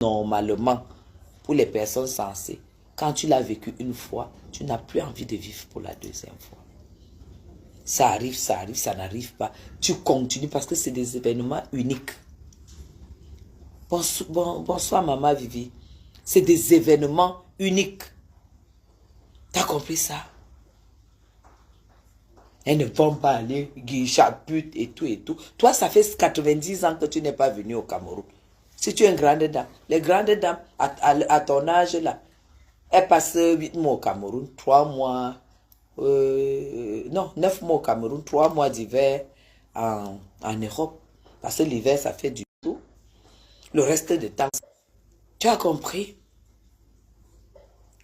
normalement pour les personnes sensées. Quand tu l'as vécu une fois, tu n'as plus envie de vivre pour la deuxième fois. Ça arrive, ça n'arrive pas. Tu continues parce que c'est des événements uniques. Bonsoir, maman Vivi. C'est des événements uniques. T'as compris ça? Elles ne vont pas aller guichapute et tout et tout. Toi, ça fait 90 ans que tu n'es pas venu au Cameroun. Si tu es une grande dame, les grandes dames, à ton âge là, elles passent 8 mois au Cameroun, 3 mois, non, 9 mois au Cameroun, 3 mois d'hiver en Europe. Parce que l'hiver, ça fait du tout. Le reste du temps, tu as compris?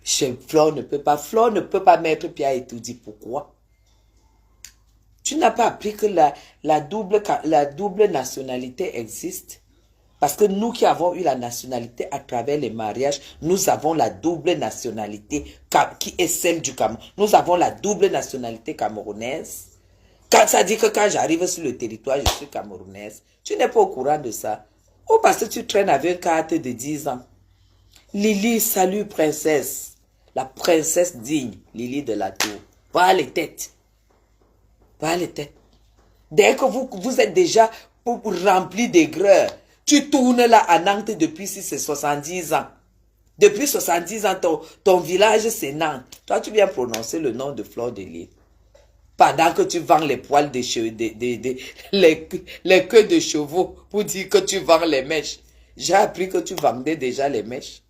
Chez Flore ne peut pas mettre pied à étudier. Pourquoi? Tu n'as pas appris que la double nationalité existe. Parce que nous qui avons eu la nationalité à travers les mariages, nous avons la double nationalité qui est celle du Cameroun. Nous avons la double nationalité camerounaise. Quand ça dit que quand j'arrive sur le territoire, je suis camerounaise. Tu n'es pas au courant de ça. Ou parce que tu traînes avec une carte de 10 ans. Lily, salut princesse. La princesse digne, Lily de la Tour. Voilà les têtes. Voilà les têtes. Dès que vous êtes déjà rempli d'aigreur, tu tournes là à Nantes depuis si c'est 70 ans. Depuis 70 ans, ton village c'est Nantes. Toi, tu viens prononcer le nom de Flore de Lys. Pendant que tu vends les poils de cheveux, les queues de chevaux pour dire que tu vends les mèches. J'ai appris que tu vendais déjà les mèches.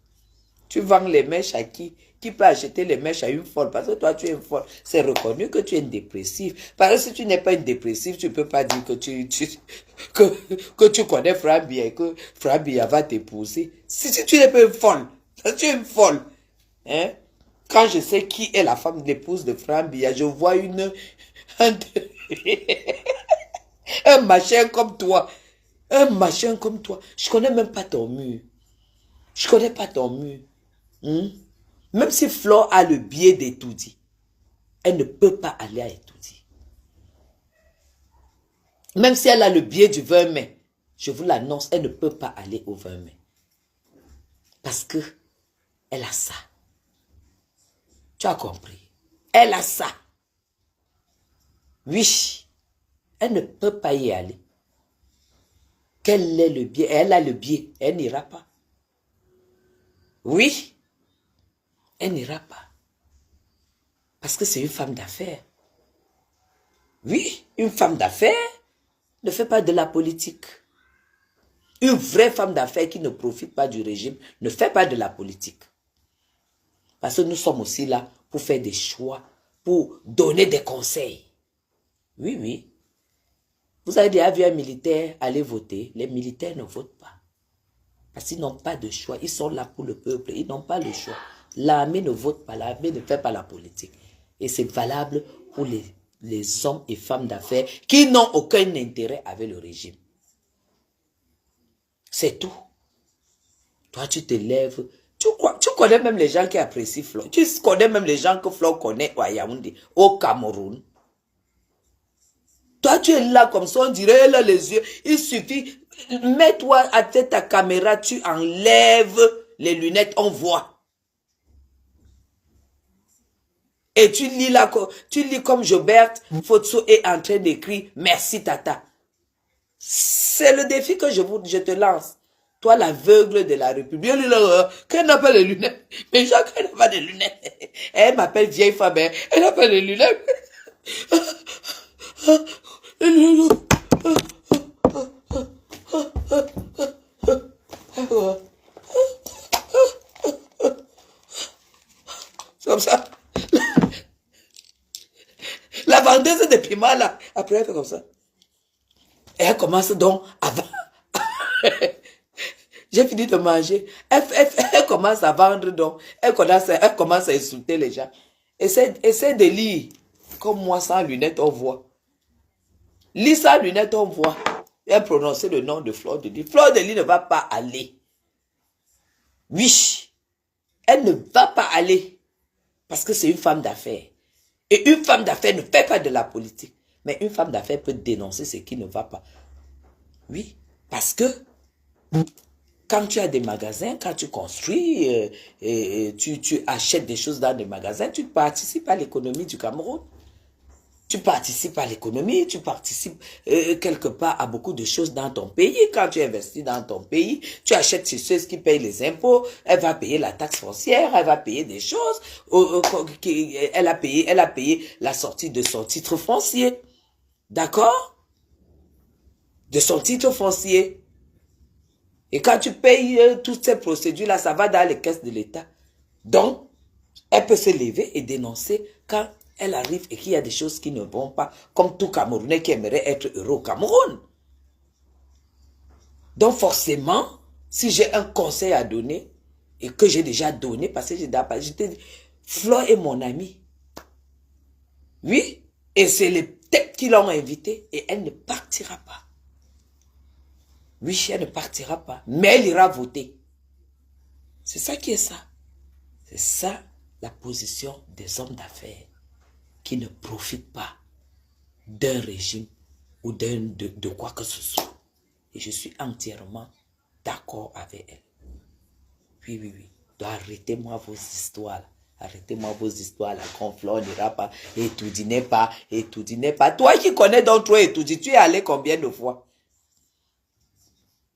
Tu vends les mèches à qui? Qui peut acheter les mèches à une folle? Parce que toi, tu es une folle. C'est reconnu que tu es une dépressive. Parce que si tu n'es pas une dépressive, tu ne peux pas dire que tu connais Frambia et que Frambia va t'épouser. Si tu n'es pas une folle, tu es une folle. Hein? Quand je sais qui est la femme, l'épouse de Frambia, je vois un machin comme toi. Un machin comme toi. Je connais même pas ton mur. Je connais pas ton mur. Même si Flore a le biais d'étudier, elle ne peut pas aller à étudier. Même si elle a le biais du 20 mai, je vous l'annonce, elle ne peut pas aller au 20 mai. Parce que elle a ça. Tu as compris? Elle a ça. Oui, elle ne peut pas y aller. Quel est le biais? Elle a le biais, elle n'ira pas. Oui, elle n'ira pas. Parce que c'est une femme d'affaires. Oui, une femme d'affaires ne fait pas de la politique. Une vraie femme d'affaires qui ne profite pas du régime ne fait pas de la politique. Parce que nous sommes aussi là pour faire des choix, pour donner des conseils. Oui, oui. Vous avez déjà vu un militaire aller voter. Les militaires ne votent pas. Parce qu'ils n'ont pas de choix. Ils sont là pour le peuple. Ils n'ont pas le choix. L'armée ne vote pas. L'armée ne fait pas la politique. Et c'est valable pour les hommes et femmes d'affaires qui n'ont aucun intérêt avec le régime. C'est tout. Toi, tu te lèves. Tu connais même les gens qui apprécient Flore. Tu connais même les gens que Flore connaît à Yaoundé, au Cameroun. Toi, tu es là comme ça, on dirait là les yeux. Il suffit, mets-toi à ta caméra, tu enlèves les lunettes, on voit. Et tu lis là, tu lis comme Jobert Fotso est en train d'écrire « Merci Tata ». C'est le défi que je te lance. Toi, l'aveugle de la République. Qu'elle n'a pas les lunettes. Mais Jacques, elle n'a pas de lunettes. Elle m'appelle vieille femme. Elle n'a pas les lunettes. C'est comme ça. La vendeuse de piment, là, après, elle fait comme ça. Et elle commence donc avant. J'ai fini de manger. Elle commence à vendre donc. Elle commence à insulter les gens. Essaie de lire. Comme moi, sans lunettes, on voit. Lis sans lunettes, on voit. Elle prononce le nom de Flore de Lys. Flore de Lys ne va pas aller. Oui. Elle ne va pas aller. Parce que c'est une femme d'affaires. Et une femme d'affaires ne fait pas de la politique. Mais une femme d'affaires peut dénoncer ce qui ne va pas. Oui. Parce que Quand tu as des magasins, quand tu construis, tu achètes des choses dans des magasins, tu participes à l'économie du Cameroun. Tu participes à l'économie, tu participes quelque part à beaucoup de choses dans ton pays. Quand tu investis dans ton pays, tu achètes chez ceux qui payent les impôts, elle va payer la taxe foncière, elle va payer des choses, elle a payé la sortie de son titre foncier. D'accord? De son titre foncier. Et quand tu payes toutes ces procédures-là, ça va dans les caisses de l'État. Donc, elle peut se lever et dénoncer quand elle arrive et qu'il y a des choses qui ne vont pas, comme tout Camerounais qui aimerait être heureux au Cameroun. Donc forcément, si j'ai un conseil à donner, et que j'ai déjà donné, parce que j'étais dit, Flo est mon amie. Oui, et c'est les têtes qui l'ont invitée, et elle ne partira pas. Oui, elle ne partira pas, mais elle ira voter. C'est ça qui est ça. C'est ça la position des hommes d'affaires qui ne profitent pas d'un régime ou de quoi que ce soit. Et je suis entièrement d'accord avec elle. Oui, oui, oui. Donc arrêtez-moi vos histoires. Arrêtez-moi vos histoires. La conflore n'ira pas. Et tout dit n'est pas. Et tout dit n'est pas. Toi qui connais donc toi et tout dit, tu es allé combien de fois?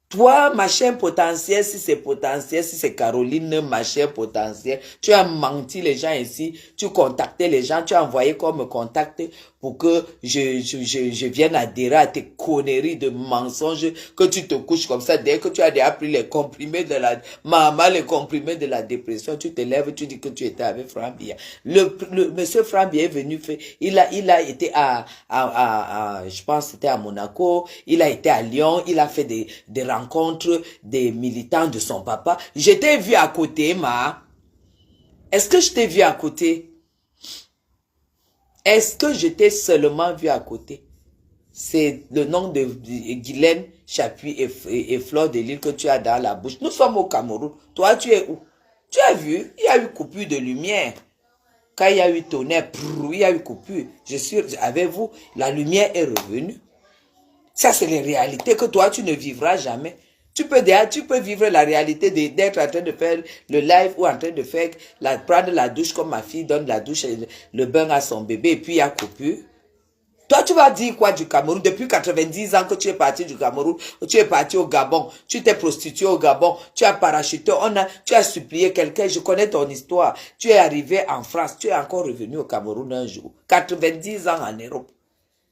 Toi, machin potentiel, si c'est potentiel, si c'est Caroline, machin potentiel, tu as menti les gens ici, tu contactais les gens, tu as envoyé comme contact pour que je vienne adhérer à tes conneries de mensonges, que tu te couches comme ça, dès que tu as déjà pris les comprimés de la, maman, les comprimés de la dépression, tu te lèves, tu dis que tu étais avec Franck Biya. Le monsieur Franck Biya est venu faire, il a été je pense que c'était à Monaco, il a été à Lyon, il a fait des rencontres des militants de son papa. Je t'ai vu à côté, ma. Est-ce que je t'ai vu à côté? Est-ce que je t'ai seulement vu à côté? C'est le nom de Guylaine Chapuis et Fleur de Lille que tu as dans la bouche. Nous sommes au Cameroun. Toi, tu es où? Tu as vu? Il y a eu coupure de lumière. Quand il y a eu tonnerre, il y a eu coupure. Je suis avec vous, la lumière est revenue. Ça, c'est les réalités que toi, tu ne vivras jamais. Tu peux vivre la réalité d'être en train de faire le live ou en train de faire, prendre la douche comme ma fille donne la douche et le bain à son bébé et puis il y a coupure. Toi, tu vas dire quoi du Cameroun? Depuis 90 ans que tu es parti du Cameroun, tu es parti au Gabon, tu t'es prostitué au Gabon, tu as parachuté, tu as supplié quelqu'un, je connais ton histoire. Tu es arrivé en France, tu es encore revenu au Cameroun un jour. 90 ans en Europe.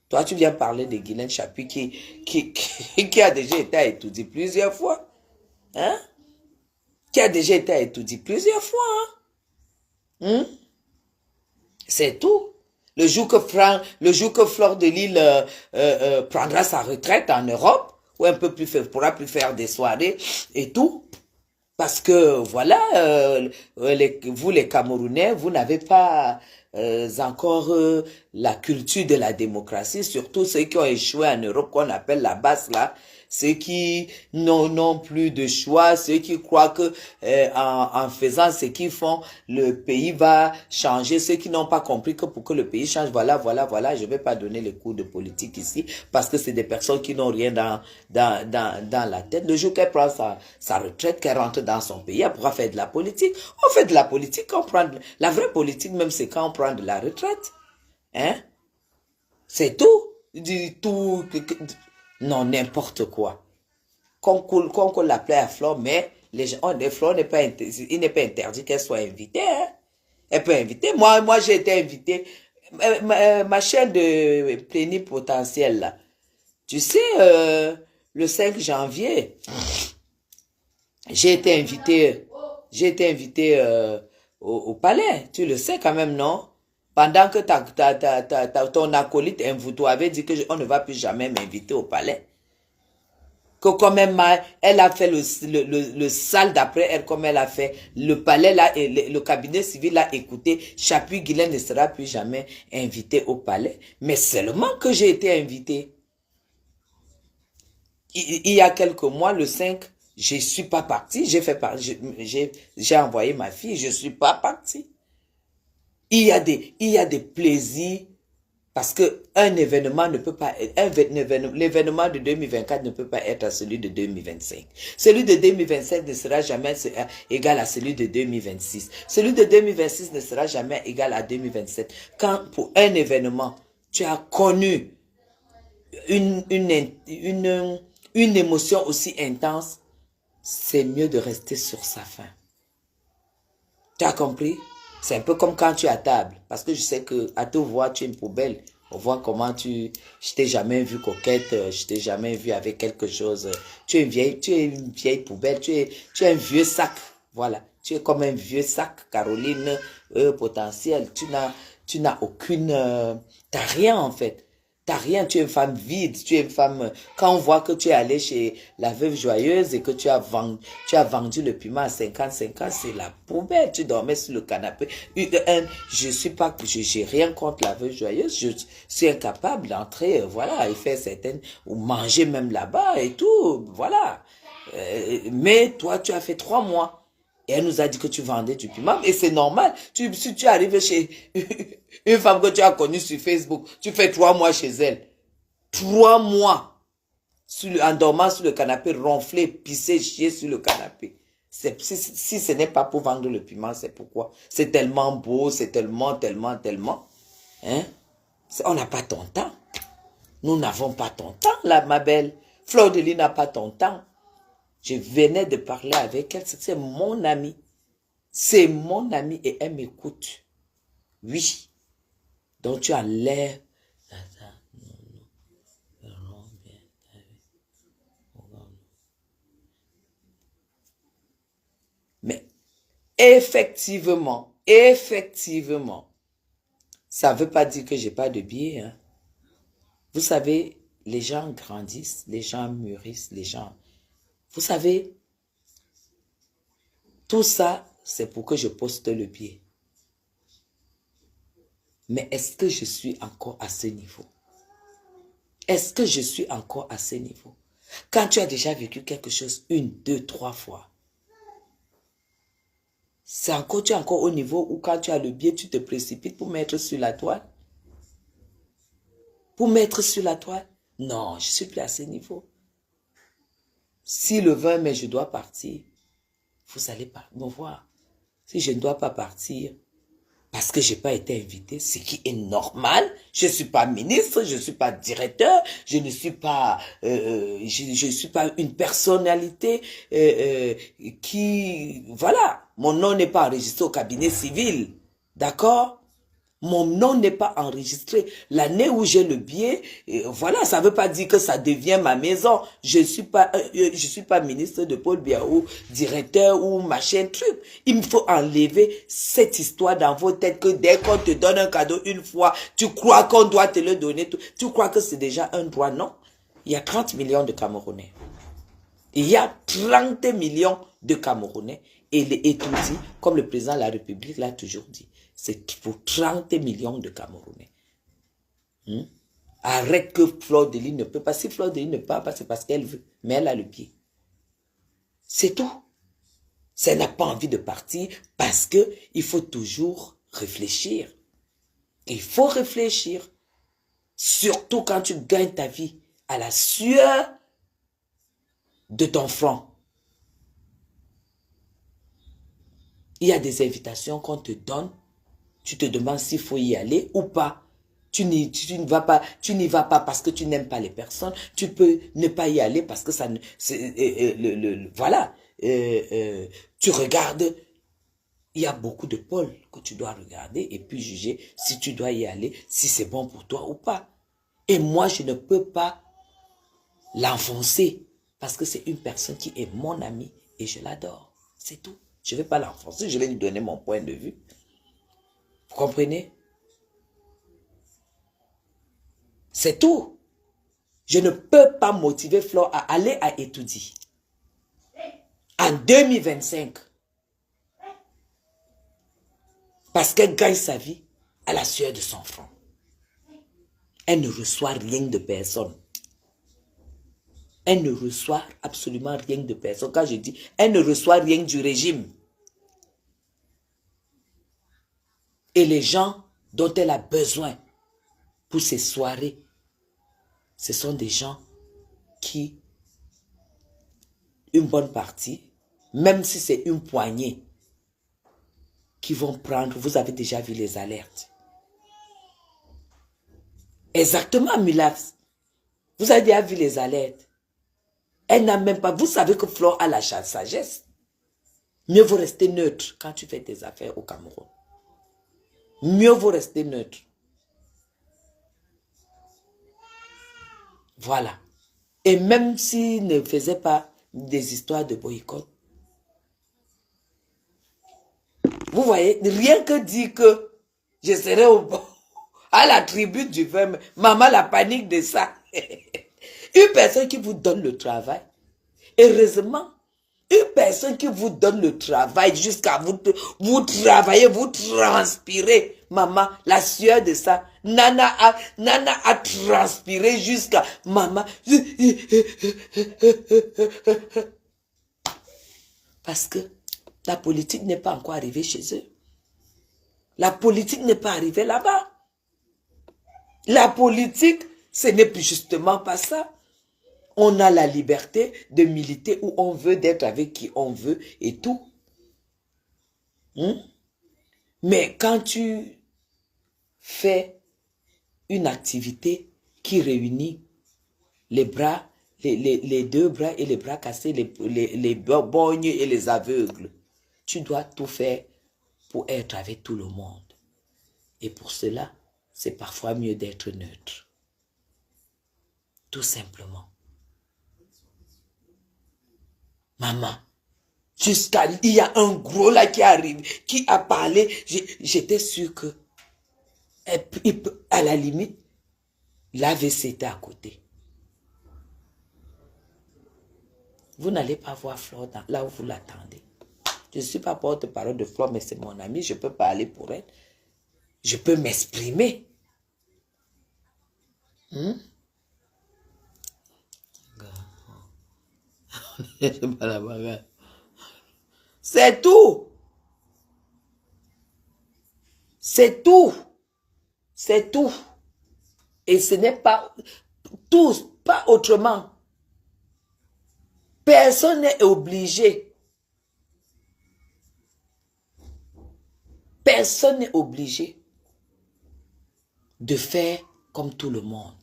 Toi, tu viens parler de Guylaine Chapuis qui a déjà été à Etoudi plusieurs fois. Hein? Qui a déjà été à Etoudi plusieurs fois. Hein? C'est tout. Le jour que Fleur de Lille prendra sa retraite en Europe, ou un peu plus pourra plus faire des soirées et tout. Parce que voilà, vous les Camerounais, vous n'avez pas encore la culture de la démocratie, surtout ceux qui ont échoué en Europe, qu'on appelle la basse là, ceux qui n'ont plus de choix, ceux qui croient que en faisant ce qu'ils font, le pays va changer, ceux qui n'ont pas compris que pour que le pays change, voilà, je vais pas donner les cours de politique ici, parce que c'est des personnes qui n'ont rien dans la tête. Le jour qu'elle prend sa retraite, qu'elle rentre dans son pays, elle pourra faire de la politique. On fait de la politique quand on prend la vraie politique, même c'est quand on prend de la retraite. Hein? C'est tout. Non, n'importe quoi. Qu'on l'appelait à Flore, mais Flore n'est pas, il n'est pas interdit qu'elle soit invitée. Hein? Elle peut inviter. Moi j'ai été invitée. Ma chaîne de plénipotentiel, là. Tu sais, le 5 janvier, j'ai été invité au palais. Tu le sais quand même, non? Pendant que ton acolyte Mvuto avait dit que on ne va plus jamais m'inviter au palais. Que quand même, elle a fait le sale d'après elle, comme elle a fait le palais là, et le cabinet civil a écouté. Chapuis Guylaine ne sera plus jamais invité au palais. Mais seulement que j'ai été invité. Il y a quelques mois, le 5, je ne suis pas partie. J'ai envoyé ma fille, je ne suis pas partie. Il y a des plaisirs Parce qu'un événement ne peut pas l'événement de 2024 ne peut pas être à celui de 2025. Celui de 2025 ne sera jamais égal à celui de 2026. Celui de 2026 ne sera jamais égal à 2027. Quand pour un événement, tu as connu une émotion aussi intense, c'est mieux de rester sur sa faim. Tu as compris? C'est un peu comme quand tu es à table. Parce que je sais que à te voir, tu es une poubelle. On voit comment je t'ai jamais vu coquette, je t'ai jamais vu avec quelque chose. Tu es une vieille poubelle, tu es un vieux sac. Voilà. Tu es comme un vieux sac, Caroline, potentiel. Tu n'as aucune, t'as rien en fait. T'as rien, tu es une femme vide, tu es une femme... Quand on voit que tu es allé chez la veuve joyeuse et que tu as vendu le piment à 55 ans, c'est la poubelle, tu dormais sur le canapé. J'ai rien contre la veuve joyeuse, je suis incapable d'entrer, voilà, et faire certaines... ou manger même là-bas et tout, voilà. Mais toi, tu as fait 3 mois. Et elle nous a dit que tu vendais du piment. Et c'est normal. Si tu arrives chez une femme que tu as connue sur Facebook, tu fais 3 mois chez elle. 3 mois. En dormant sur le canapé, ronfler, pisser, chier sur le canapé. Si ce n'est pas pour vendre le piment, c'est pourquoi. C'est tellement beau, c'est tellement. Hein? On n'a pas ton temps. Nous n'avons pas ton temps, là, ma belle. Fleur de Lys n'a pas ton temps. Je venais de parler avec elle, c'est mon amie. C'est mon amie et elle m'écoute. Oui. Donc tu as l'air... Mais effectivement, ça ne veut pas dire que j'ai pas de billets. Hein. Vous savez, les gens grandissent, les gens mûrissent, les gens... Vous savez, tout ça, c'est pour que je poste le pied. Mais est-ce que je suis encore à ce niveau? Est-ce que je suis encore à ce niveau? Quand tu as déjà vécu quelque chose 1, 2, 3 fois, tu es encore au niveau où quand tu as le biais, tu te précipites pour mettre sur la toile? Pour mettre sur la toile? Non, je suis plus à ce niveau. Si le 20 mai, je dois partir, vous allez pas me voir. Si je ne dois pas partir, parce que je n'ai pas été invité, ce qui est normal. Je ne suis pas ministre, je ne suis pas directeur, je ne suis pas, je suis pas une personnalité qui, voilà, mon nom n'est pas enregistré au cabinet civil, d'accord? Mon nom n'est pas enregistré. L'année où j'ai le billet, voilà, ça ne veut pas dire que ça devient ma maison. Je suis pas ministre de Paul Biya ou directeur ou machin truc. Il me faut enlever cette histoire dans vos têtes que dès qu'on te donne un cadeau une fois, tu crois qu'on doit te le donner. Tu crois que c'est déjà un droit? Non. Il y a 30 millions de Camerounais. Il y a 30 millions de Camerounais. Et les étourdis, comme le président de la République l'a toujours dit, c'est pour 30 millions de Camerounais. Arrête que Fleur de Lys ne peut pas. Si Fleur de Lys ne peut pas, c'est parce qu'elle veut. Mais elle a le pied. C'est tout. Ça n'a pas envie de partir parce que il faut toujours réfléchir. Il faut réfléchir. Surtout quand tu gagnes ta vie à la sueur de ton front. Il y a des invitations qu'on te donne. Tu te demandes s'il faut y aller ou pas. Tu n'y vas pas parce que tu n'aimes pas les personnes. Tu peux ne pas y aller parce que ça ne... voilà. Tu regardes. Il y a beaucoup de pôles que tu dois regarder et puis juger si tu dois y aller, si c'est bon pour toi ou pas. Et moi, je ne peux pas l'enfoncer parce que c'est une personne qui est mon amie et je l'adore. C'est tout. Je ne vais pas l'enfoncer, je vais lui donner mon point de vue. Vous comprenez? C'est tout. Je ne peux pas motiver Flore à aller à Etoudi en 2025 parce qu'elle gagne sa vie à la sueur de son front. Elle ne reçoit rien de personne. Elle ne reçoit absolument rien de personne. Quand je dis, elle ne reçoit rien du régime. Et les gens dont elle a besoin pour ces soirées, ce sont des gens qui, une bonne partie, même si c'est une poignée, qui vont prendre, vous avez déjà vu les alertes. Exactement, Milaf. Vous avez déjà vu les alertes. Elle n'a même pas, vous savez que Flore a la sagesse. Mieux vaut rester neutre quand tu fais tes affaires au Cameroun. Mieux vaut rester neutre. Voilà. Et même s'il ne faisait pas des histoires de boycott, vous voyez, rien que dire que je serai à la tribune du 20 mai, maman, la panique de ça. Une personne qui vous donne le travail, heureusement, une personne qui vous donne le travail jusqu'à vous travailler, vous transpirez. Maman, la sueur de ça. Nana a transpiré jusqu'à maman. Parce que la politique n'est pas encore arrivée chez eux. La politique n'est pas arrivée là-bas. La politique, ce n'est plus justement pas ça. On a la liberté de militer où on veut, d'être avec qui on veut et tout. Mais quand tu fais une activité qui réunit les bras, les deux bras et les bras cassés, les borgnes et les aveugles, tu dois tout faire pour être avec tout le monde. Et pour cela, c'est parfois mieux d'être neutre. Tout simplement. Maman, il y a un gros là qui arrive, qui a parlé, j'étais sûre que, à la limite, l'AVC était à côté. Vous n'allez pas voir Flore là où vous l'attendez. Je ne suis pas porte-parole de Flore, mais c'est mon amie, je peux parler pour elle. Je peux m'exprimer. C'est tout. C'est tout. C'est tout. Et ce n'est pas tous, pas autrement. Personne n'est obligé. Personne n'est obligé de faire comme tout le monde.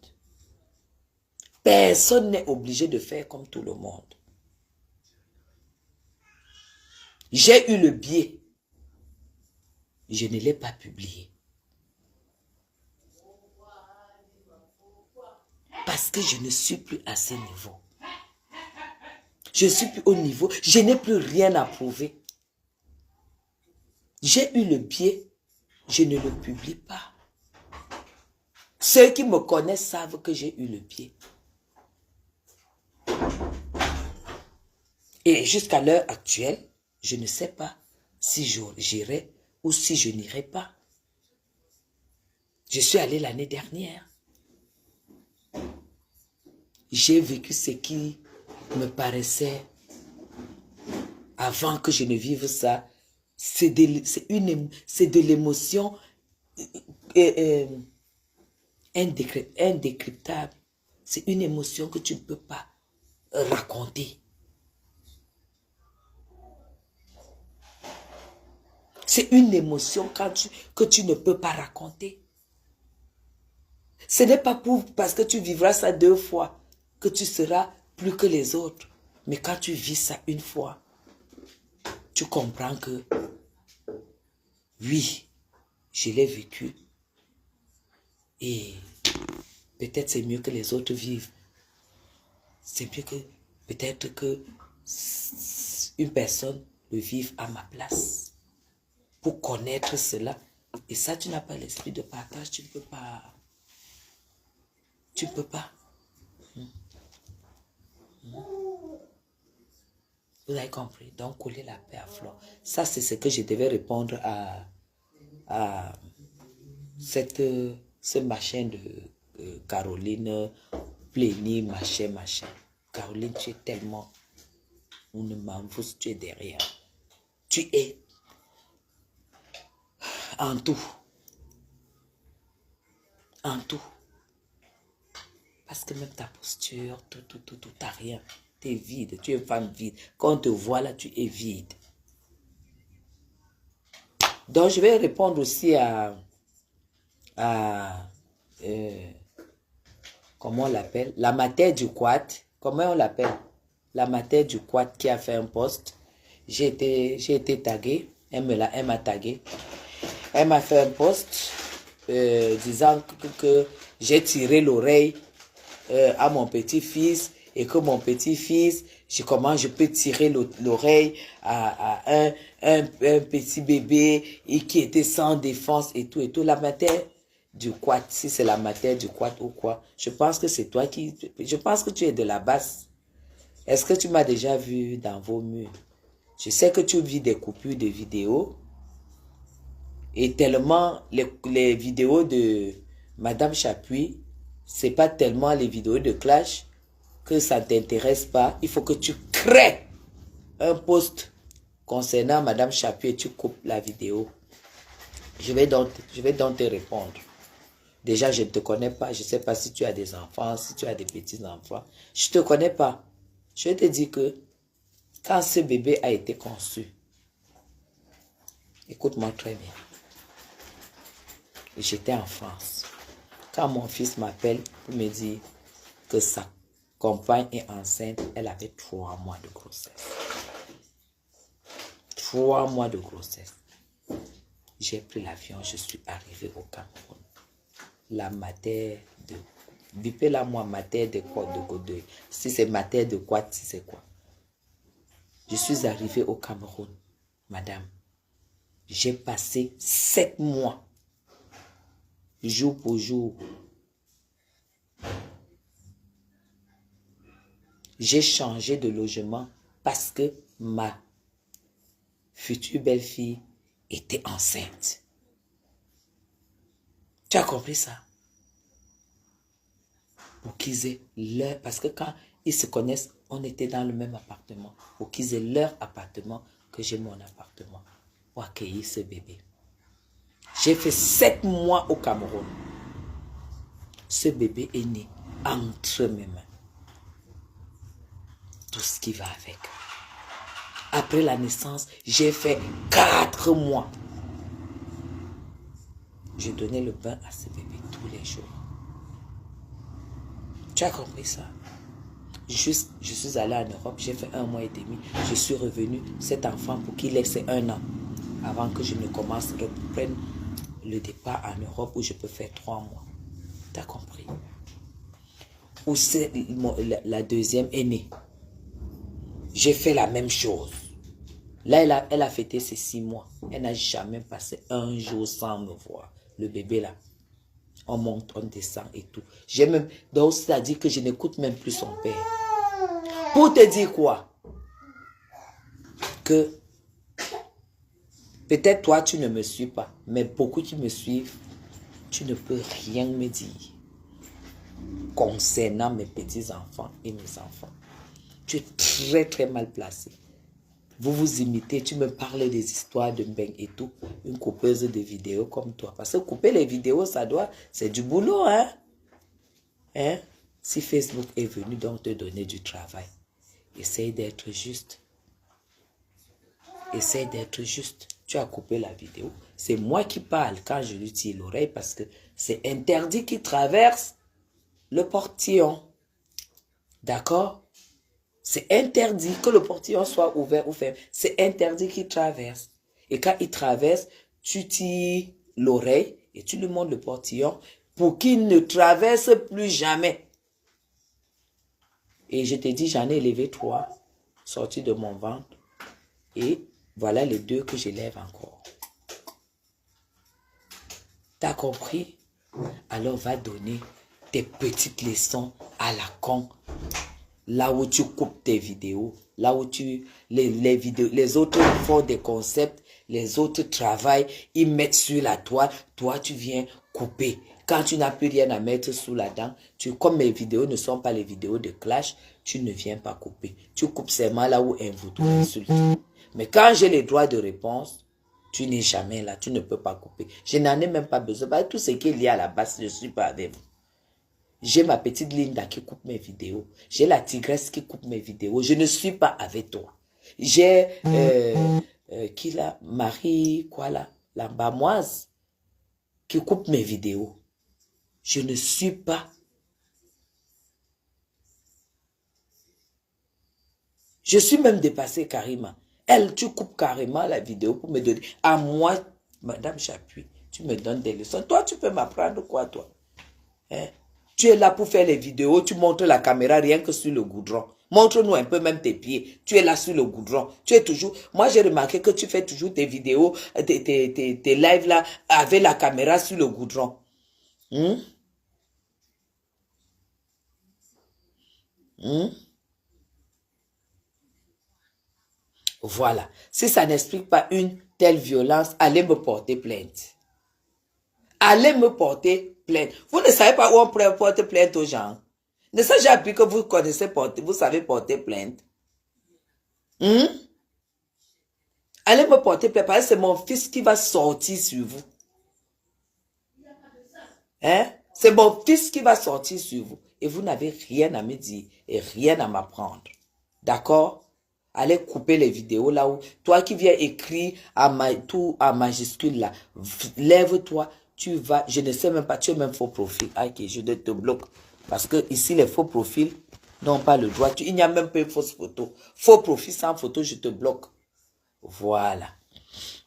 Personne n'est obligé de faire comme tout le monde. J'ai eu le biais. Je ne l'ai pas publié. Parce que je ne suis plus à ce niveau. Je suis plus au niveau. Je n'ai plus rien à prouver. J'ai eu le biais. Je ne le publie pas. Ceux qui me connaissent savent que j'ai eu le biais. Et jusqu'à l'heure actuelle, je ne sais pas si j'irai ou si je n'irai pas. Je suis allé l'année dernière. J'ai vécu ce qui me paraissait, avant que je ne vive ça, c'est de l'émotion indécryptable. C'est une émotion que tu ne peux pas raconter. C'est une émotion que tu ne peux pas raconter. Ce n'est pas parce que tu vivras ça 2 fois que tu seras plus que les autres. Mais quand tu vis ça une fois, tu comprends que oui, je l'ai vécu. Et peut-être c'est mieux que les autres vivent. C'est mieux que peut-être que une personne le vive à ma place. Pour connaître cela. Et ça, tu n'as pas l'esprit de partage, tu ne peux pas. Tu ne peux pas. Vous avez compris? Donc, coller la paix à Flore. Ça, c'est ce que je devais répondre à ce machin de Caroline Plény, machin. Caroline, tu es tellement... On ne m'en fout, tu es derrière. Tu es en tout. En tout. Parce que même ta posture, tout, t'as rien. Tu es vide, tu es une femme vide. Quand on te voit là, tu es vide. Donc, je vais répondre aussi à comment on l'appelle? La matière du quad. Comment on l'appelle? La matière du quad qui a fait un post. J'ai été tagué. Elle m'a tagué. Elle m'a fait un post disant que j'ai tiré l'oreille à mon petit-fils et que mon petit-fils, comment je peux tirer l'oreille à un petit bébé et qui était sans défense et tout et tout. La matière du quad, si c'est la matière du quad ou quoi, je pense que c'est toi qui... Je pense que tu es de la basse. Est-ce que tu m'as déjà vu dans vos murs? Je sais que tu vis des coupures de vidéos et tellement les vidéos de Madame Chapuis, c'est pas tellement les vidéos de Clash que ça ne t'intéresse pas. Il faut que tu crées un post concernant Madame Chapuis et tu coupes la vidéo. Je vais donc te répondre. Déjà, je ne te connais pas. Je ne sais pas si tu as des enfants, si tu as des petits-enfants. Je ne te connais pas. Je te dis que quand ce bébé a été conçu, écoute-moi très bien. J'étais en France. Quand mon fils m'appelle pour me dire que sa compagne est enceinte, elle avait 3 mois de grossesse. 3 mois de grossesse. J'ai pris l'avion, je suis arrivé au Cameroun. La matière de... Bipez-la moi, matière de quoi, de... Si c'est matière de quoi, si c'est quoi. Je suis arrivé au Cameroun, madame. J'ai passé 7 mois, jour pour jour. J'ai changé de logement parce que ma future belle-fille était enceinte. Tu as compris ça? Pour qu'ils aient leur... Parce que quand ils se connaissent, on était dans le même appartement. Pour qu'ils aient leur appartement, que j'ai mon appartement. Pour accueillir ce bébé. J'ai fait 7 mois au Cameroun. Ce bébé est né entre mes mains. Tout ce qui va avec. Après la naissance, j'ai fait 4 mois. Je donnais le bain à ce bébé tous les jours. Tu as compris ça? Je suis allé en Europe, j'ai fait 1 mois et demi. Je suis revenu, cet enfant, pour qu'il laisse 1 an. Avant que je ne commence, reprenne le départ en Europe où je peux faire 3 mois. Tu as compris? Où c'est la deuxième est née. J'ai fait la même chose. Là, elle a fêté ses 6 mois. Elle n'a jamais passé un jour sans me voir. Le bébé là. On monte, on descend et tout. J'ai même... Donc, c'est-à-dire que je n'écoute même plus son père. Pour te dire quoi? Que peut-être toi, tu ne me suis pas. Mais beaucoup qui me suivent, tu ne peux rien me dire concernant mes petits-enfants et mes enfants. Tu es très, très mal placé. Vous vous imitez, tu me parles des histoires de Mbeng et tout. Une coupeuse de vidéos comme toi. Parce que couper les vidéos, c'est du boulot, hein? Hein? Si Facebook est venu donc te donner du travail, essaye d'être juste. Essaye d'être juste. Tu as coupé la vidéo. C'est moi qui parle quand je lui tire l'oreille parce que c'est interdit qu'il traverse le portillon. D'accord? C'est interdit que le portillon soit ouvert ou fermé. C'est interdit qu'il traverse. Et quand il traverse, tu tires l'oreille et tu lui montres le portillon pour qu'il ne traverse plus jamais. Et je te dis, j'en ai élevé 3, sortis de mon ventre. Et voilà les 2 que j'élève encore. T'as compris? Alors va donner tes petites leçons à la con. Là où tu coupes tes vidéos, là où les autres font des concepts, les autres travaillent, ils mettent sur la toile, toi tu viens couper. Quand tu n'as plus rien à mettre sous la dent, comme mes vidéos ne sont pas les vidéos de clash, tu ne viens pas couper. Tu coupes seulement là où un vautour insulte. Mais quand j'ai les droits de réponse, tu n'es jamais là, tu ne peux pas couper. Je n'en ai même pas besoin. Tout ce qu'il y a à la base, je ne suis pas avec vous. J'ai ma petite Linda qui coupe mes vidéos. J'ai la tigresse qui coupe mes vidéos. Je ne suis pas avec toi. J'ai, qui là? Marie, quoi là? La Bamoise qui coupe mes vidéos. Je ne suis pas. Je suis même dépassée, Karima. Elle, tu coupes carrément la vidéo pour me donner. À moi, Madame Chapuis, tu me donnes des leçons. Toi, tu peux m'apprendre quoi, toi? Hein? Tu es là pour faire les vidéos, tu montres la caméra rien que sur le goudron. Montre-nous un peu même tes pieds. Tu es là sur le goudron. Tu es toujours... Moi, j'ai remarqué que tu fais toujours tes vidéos, tes lives là, avec la caméra sur le goudron. Hum? Hum? Voilà. Si ça n'explique pas une telle violence, allez me porter plainte. Allez me porter plainte. Vous ne savez pas où on porte plainte aux gens. Ne sais j'ai appris que vous connaissez porter, vous savez porter plainte. Hmm? Allez me porter plainte parce que c'est mon fils qui va sortir sur vous. Hein? C'est mon fils qui va sortir sur vous. Et vous n'avez rien à me dire et rien à m'apprendre. D'accord? Allez couper les vidéos là où, toi qui viens écrire tout en majuscule là, lève-toi, tu vas, je ne sais même pas, tu es même faux profil. Ah, ok, je te bloque. Parce que ici, les faux profils n'ont pas le droit. Il n'y a même pas une fausse photo. Faux profil sans photo, je te bloque. Voilà.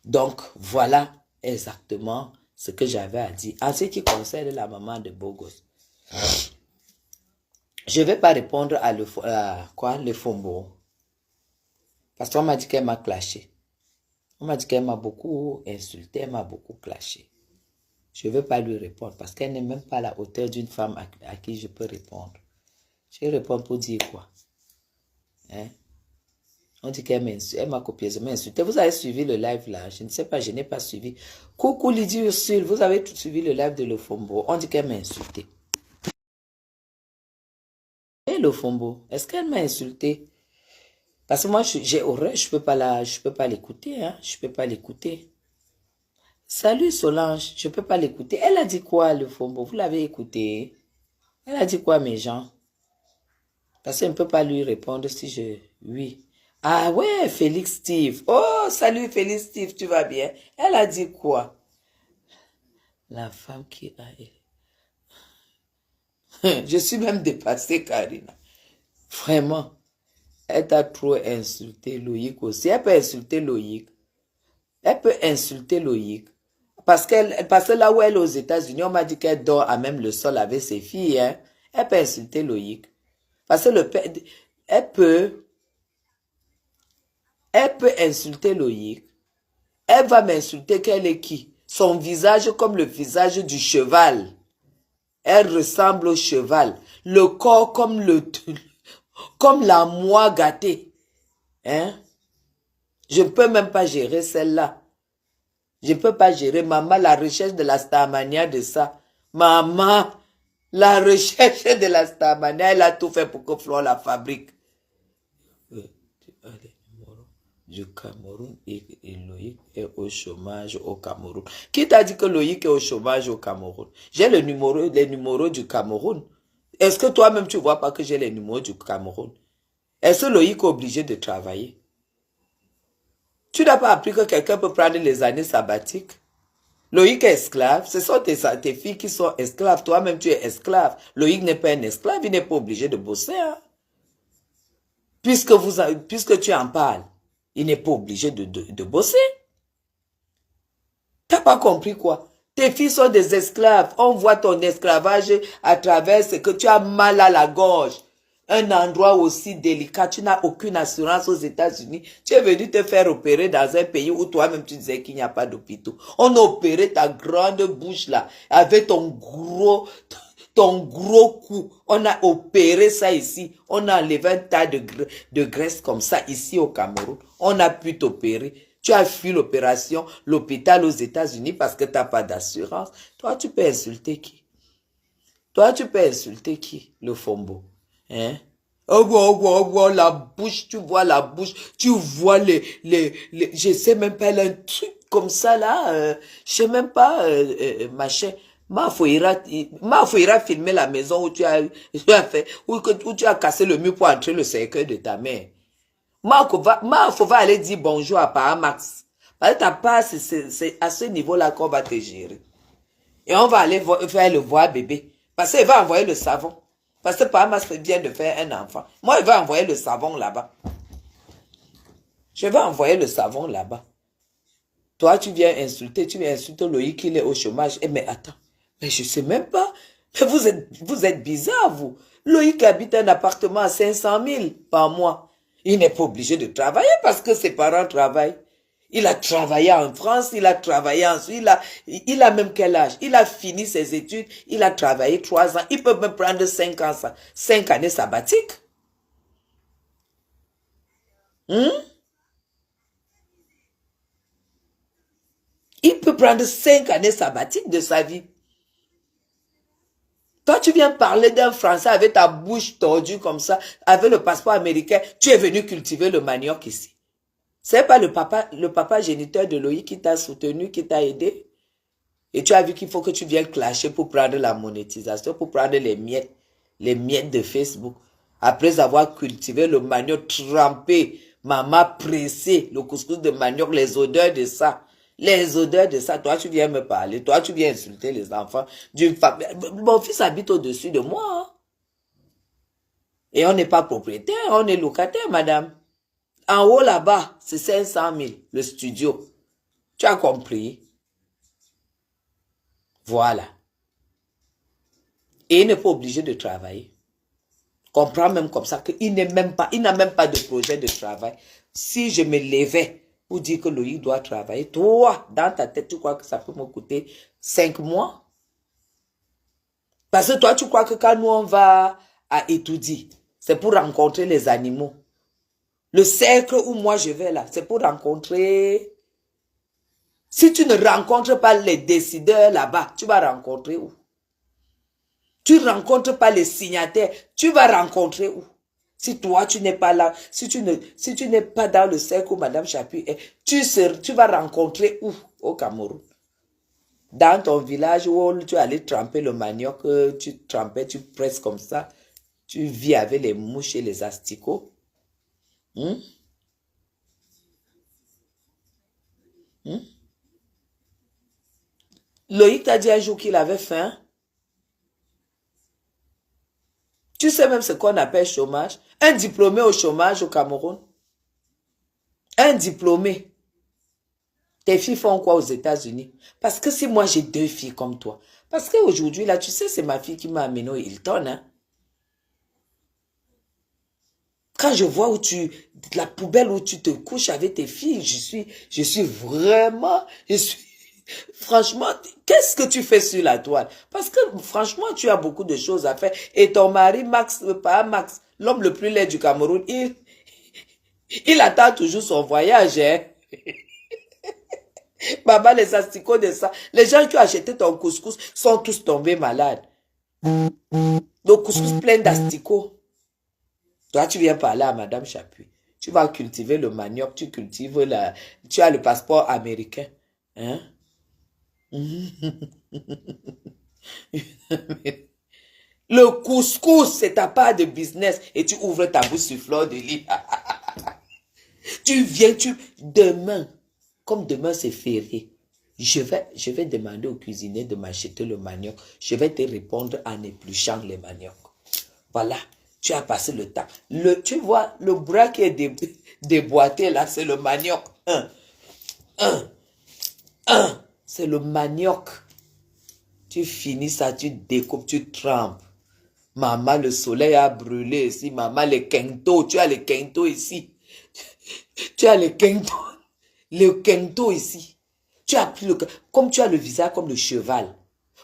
Donc, voilà exactement ce que j'avais à dire. En ce qui concerne la maman de Bogos, je ne vais pas répondre à le Fombo. Parce qu'on m'a dit qu'elle m'a clashé. On m'a dit qu'elle m'a beaucoup insulté, elle m'a beaucoup clashé. Je ne vais pas lui répondre parce qu'elle n'est même pas à la hauteur d'une femme à qui je peux répondre. Je réponds pour dire quoi? Hein? On dit qu'elle m'a copié, je m'ai insulté. Vous avez suivi le live là? Je ne sais pas, je n'ai pas suivi. Coucou Lydie Ursule, vous avez tout suivi le live de Lofombo. On dit qu'elle m'a insulté. Et Lofombo, est-ce qu'elle m'a insulté? Parce que moi, j'ai horreur, je peux pas l'écouter, hein, je peux pas l'écouter. Salut Solange, je peux pas l'écouter. Elle a dit quoi, le Fombo? Vous l'avez écouté? Elle a dit quoi, mes gens? Parce qu'elle ne peut pas lui répondre si je... Oui. Ah ouais, Félix Steve. Oh, salut Félix Steve, tu vas bien? Elle a dit quoi? La femme qui a... Je suis même dépassée, Karina. Vraiment. Elle t'a trop insulté, Loïc aussi. Elle peut insulter Loïc. Elle peut insulter Loïc. Parce que là où elle est aux États-Unis, on m'a dit qu'elle dort à même le sol avec ses filles. Hein. Elle peut insulter Loïc. Parce que le père, elle peut insulter Loïc. Elle va m'insulter qu'elle est qui? Son visage comme le visage du cheval. Elle ressemble au cheval. Le corps comme la moie gâtée. Hein? Je ne peux même pas gérer celle-là. Je ne peux pas gérer. Maman, la recherche de la Starmania de ça. Maman, la recherche de la Starmania, elle a tout fait pour que Flore la fabrique. Du Cameroun et Loïc est au chômage au Cameroun. Qui t'a dit que Loïc est au chômage au Cameroun? J'ai les numéros du Cameroun. Est-ce que toi-même tu vois pas que j'ai les numéros du Cameroun? Est-ce que Loïc est obligé de travailler? Tu n'as pas appris que quelqu'un peut prendre les années sabbatiques? Loïc est esclave. Ce sont tes filles qui sont esclaves. Toi-même, tu es esclave. Loïc n'est pas un esclave. Il n'est pas obligé de bosser. Hein? Puisque tu en parles, il n'est pas obligé de bosser. T'as pas compris quoi? Tes filles sont des esclaves. On voit ton esclavage à travers ce que tu as mal à la gorge. Un endroit aussi délicat. Tu n'as aucune assurance aux États-Unis. Tu es venu te faire opérer dans un pays où toi-même tu disais qu'il n'y a pas d'hôpitaux. On a opéré ta grande bouche là avec ton gros cou. On a opéré ça ici. On a enlevé un tas de graisse comme ça ici au Cameroun. On a pu t'opérer. Tu as fui l'opération, l'hôpital aux États-Unis parce que tu n'as pas d'assurance. Toi, tu peux insulter qui? Toi, tu peux insulter qui? Le Fombo. Hein? Oh, la bouche, tu vois la bouche, tu vois je sais même pas, elle a un truc comme ça là, je sais même pas, machin. ira filmer la maison où tu as fait, où tu as cassé le mur pour entrer le cercueil de ta mère. Marco va aller dire bonjour à Papa Max. Parce que ta part, c'est à ce niveau-là qu'on va te gérer. Et on va aller faire le voir bébé. Parce qu'il va envoyer le savon. Parce que Papa Max vient de faire un enfant. Moi, il va envoyer le savon là-bas. Je vais envoyer le savon là-bas. Toi, tu viens insulter Loïc, il est au chômage. Eh, mais attends, mais je sais même pas. Mais vous êtes bizarre, vous. Loïc habite un appartement à 500 000 par mois. Il n'est pas obligé de travailler parce que ses parents travaillent. Il a travaillé en France, il a travaillé en Suisse, il a même quel âge? Il a fini ses études, il a travaillé 3 ans. Il peut même prendre 5 ans, 5 années sabbatiques. Il peut prendre 5 années sabbatiques de sa vie. Toi, tu viens parler d'un Français avec ta bouche tordue comme ça, avec le passeport américain. Tu es venu cultiver le manioc ici. C'est pas le papa géniteur de Loïc qui t'a soutenu, qui t'a aidé. Et tu as vu qu'il faut que tu viennes clasher pour prendre la monétisation, pour prendre les miettes de Facebook. Après avoir cultivé le manioc trempé, maman pressé, le couscous de manioc, les odeurs de ça. Les odeurs de ça, toi tu viens me parler, toi tu viens insulter les enfants d'une femme. Mon fils habite au-dessus de moi. Hein. Et on n'est pas propriétaire, on est locataire, madame. En haut là-bas, c'est 500 000, le studio. Tu as compris? Voilà. Et il n'est pas obligé de travailler. Comprends même comme ça qu'il n'a même pas de projet de travail. Si je me levais pour dire que Loïc doit travailler, toi, dans ta tête, tu crois que ça peut me coûter 5 mois? Parce que toi, tu crois que quand nous on va à étudier, c'est pour rencontrer les animaux. Le cercle où moi je vais là, c'est pour rencontrer... Si tu ne rencontres pas les décideurs là-bas, tu vas rencontrer où? Tu ne rencontres pas les signataires, tu vas rencontrer où? Si toi, tu n'es pas là, si tu n'es pas dans le cercle où Madame Chapuis est, tu vas rencontrer où au Cameroun? Dans ton village où tu allais tremper le manioc, tu trempais, tu presses comme ça, tu vis avec les mouches et les asticots. Hum? Hum? Loïc t'a dit un jour qu'il avait faim. Tu sais même ce qu'on appelle chômage. Un diplômé au chômage au Cameroun. Un diplômé. Tes filles font quoi aux États-Unis? Parce que si moi j'ai 2 filles comme toi. Parce qu'aujourd'hui, là, tu sais, c'est ma fille qui m'a amené au Hilton. Hein? Quand je vois la poubelle où tu te couches avec tes filles, je suis vraiment, franchement, qu'est-ce que tu fais sur la toile? Parce que franchement, tu as beaucoup de choses à faire. Et ton mari, Max, pas Max, l'homme le plus laid du Cameroun, il attend toujours son voyage. Hein? Baba, les asticots de ça. Les gens qui ont acheté ton couscous sont tous tombés malades. Le couscous plein d'asticots. Toi, tu viens parler à Madame Chapuis. Tu vas cultiver le manioc, tu as le passeport américain. Hein? Le couscous, c'est ta part de business et tu ouvres ta bouche sur fleur de lis. Tu viens, demain, comme demain c'est férié, je vais demander au cuisinier de m'acheter le manioc. Je vais te répondre en épluchant les maniocs. Voilà, tu as passé le temps. Tu vois, le bras qui est déboîté là, c'est le manioc. C'est le manioc. Tu finis ça, tu découpes, tu trempes. Maman, le soleil a brûlé ici. Maman, les quintos, tu as les quintos ici. Tu as les quintos. Le quinto ici. Tu as pris comme tu as le visage comme le cheval.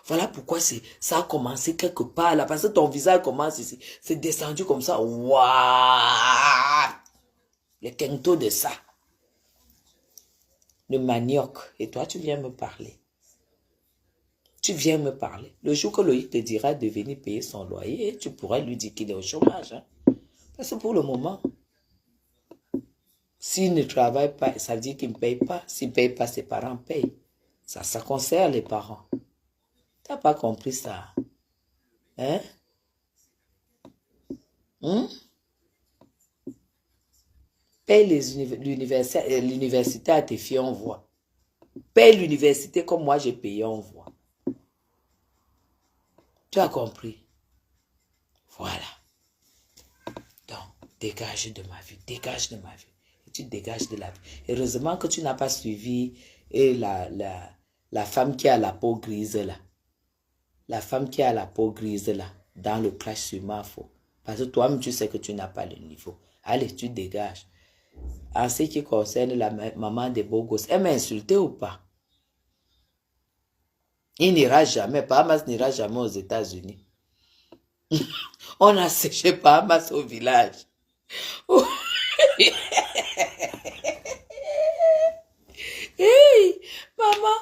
Voilà pourquoi ça a commencé quelque part là. Parce que ton visage commence ici. C'est descendu comme ça. Waouh! Le quinto de ça. Le manioc. Et toi, tu viens me parler. Tu viens me parler. Le jour que Loïc te dira de venir payer son loyer, tu pourras lui dire qu'il est au chômage. Hein? Parce que pour le moment, s'il ne travaille pas, ça veut dire qu'il ne paye pas. S'il ne paye pas, ses parents payent. Ça concerne les parents. Tu n'as pas compris ça. Hein? Hmm? Paye l'université à tes filles, on voit. Paye l'université comme moi j'ai payé, on voit. Tu as compris? Voilà. Donc, dégage de ma vie, dégage de ma vie. Et tu dégages de la vie. Heureusement que tu n'as pas suivi la femme qui a la peau grise là. La femme qui a la peau grise là, dans le clash sur Mafo. Parce que toi-même, tu sais que tu n'as pas le niveau. Allez, tu dégages. En ce qui concerne la maman des beaux gosses, elle m'a insulté ou pas? Il n'ira jamais, Bahamas n'ira jamais aux États-Unis. On a séché Bahamas au village. Hey, maman,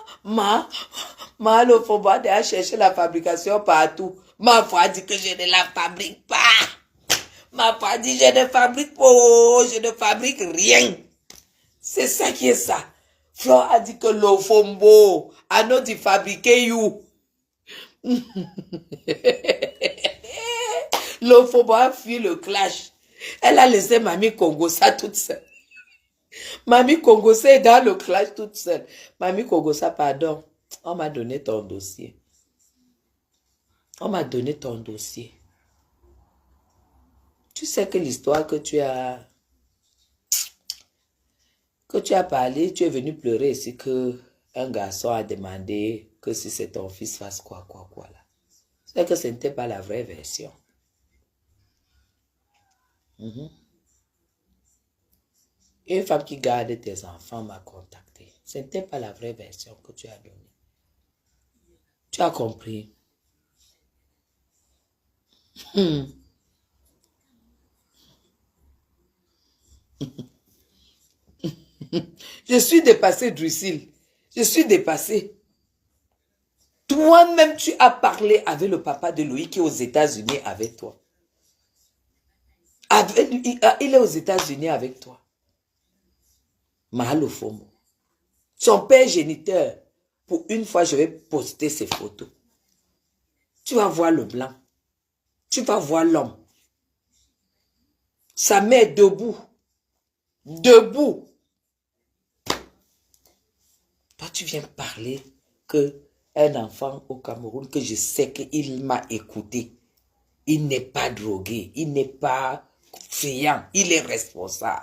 le Foba a cherché la fabrication partout. Ma foi dit que je ne la fabrique pas. Ma foi dit je ne fabrique pas, je ne fabrique rien. C'est ça qui est ça. Flo a dit que le Fombo a not fabriqué you. Le Fombo a fui le clash. Elle a laissé Mamie Congosa toute seule. Mamie Congosa est dans le clash toute seule. Mamie Congosa, pardon. On m'a donné ton dossier. On m'a donné ton dossier. Tu sais que l'histoire que tu as parlé, tu es venu pleurer ici que un garçon a demandé que si c'est ton fils fasse quoi là. C'est que ce n'était pas la vraie version. Une femme qui garde tes enfants m'a contacté. Ce n'était pas la vraie version que tu as donnée. Tu as compris? Je suis dépassée, Drusil. Je suis dépassée. Toi-même, tu as parlé avec le papa de Loïc qui est aux États-Unis avec toi. Il est aux États-Unis avec toi. Mahalo Fomo. Son père géniteur. Pour une fois, je vais poster ses photos. Tu vas voir le blanc. Tu vas voir l'homme. Sa mère debout. Debout. Toi, tu viens parler que un enfant au Cameroun, que je sais qu'il m'a écouté. Il n'est pas drogué. Il n'est pas friand. Il est responsable.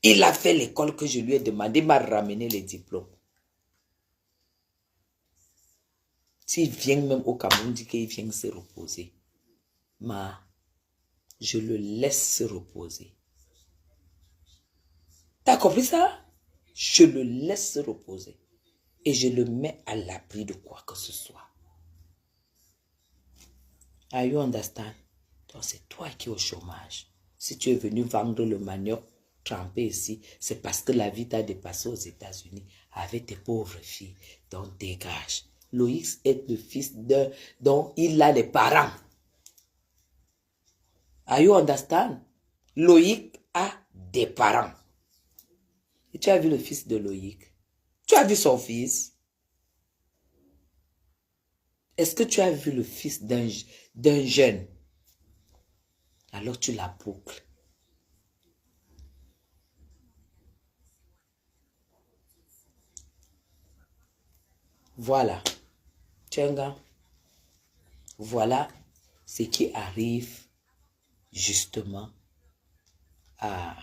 Il a fait l'école que je lui ai demandé. Il m'a ramené les diplômes. S'il vient même au Cameroun, dit qu'il vient se reposer. Mais je le laisse se reposer. T'as compris ça? Je le laisse se reposer. Et je le mets à l'abri de quoi que ce soit. Are you understand? Donc c'est toi qui es au chômage. Si tu es venu vendre le manioc trempé ici, c'est parce que la vie t'a dépassé aux États-Unis avec tes pauvres filles. Donc dégage. Loïc est le fils dont il a les parents. Are you understand? Loïc a des parents. Et tu as vu le fils de Loïc? Tu as vu son fils? Est-ce que tu as vu le fils d'un jeune? Alors tu la boucles. Voilà. Tchenga. Voilà ce qui arrive justement à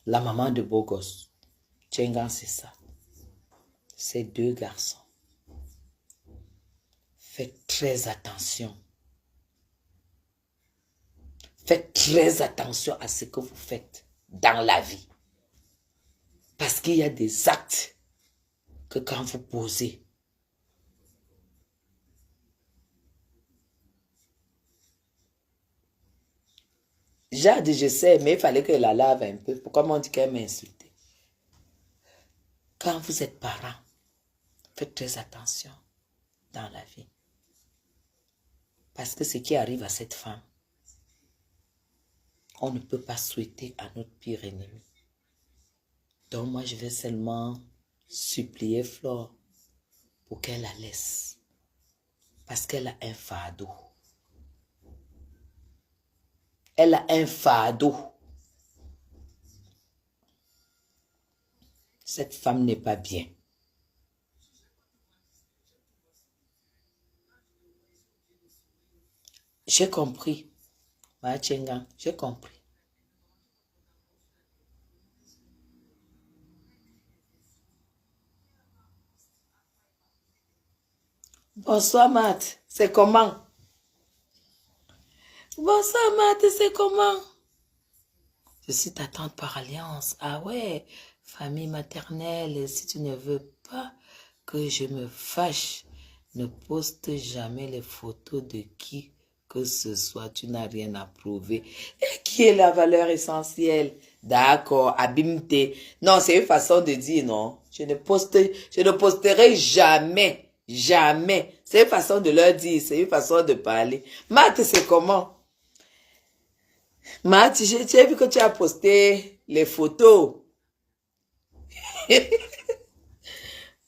la maman de beau gosse. Tchenga, c'est ça. Ces deux garçons. Faites très attention. Faites très attention à ce que vous faites dans la vie. Parce qu'il y a des actes que quand vous posez, Jade, je sais, mais il fallait qu'elle la lave un peu. Pourquoi on dit qu'elle m'a insulté? Quand vous êtes parent, faites très attention dans la vie. Parce que ce qui arrive à cette femme, on ne peut pas souhaiter à notre pire ennemi. Donc moi, je vais seulement supplier Flore pour qu'elle la laisse. Parce qu'elle a un fardeau. Elle a un fardeau. Cette femme n'est pas bien. J'ai compris. Machenga, j'ai compris. Bonsoir, Matt. C'est comment? Bonsoir, Matt. C'est comment? Je suis ta tante par alliance. Ah ouais, famille maternelle. Si tu ne veux pas que je me fâche, ne poste jamais les photos de qui que ce soit. Tu n'as rien à prouver. Et qui est la valeur essentielle? D'accord, abîme-t. Non, c'est une façon de dire, non. Je ne posterai jamais. Jamais. C'est une façon de leur dire, c'est une façon de parler. Matt, c'est comment? Matt, j'ai vu que tu as posté les photos.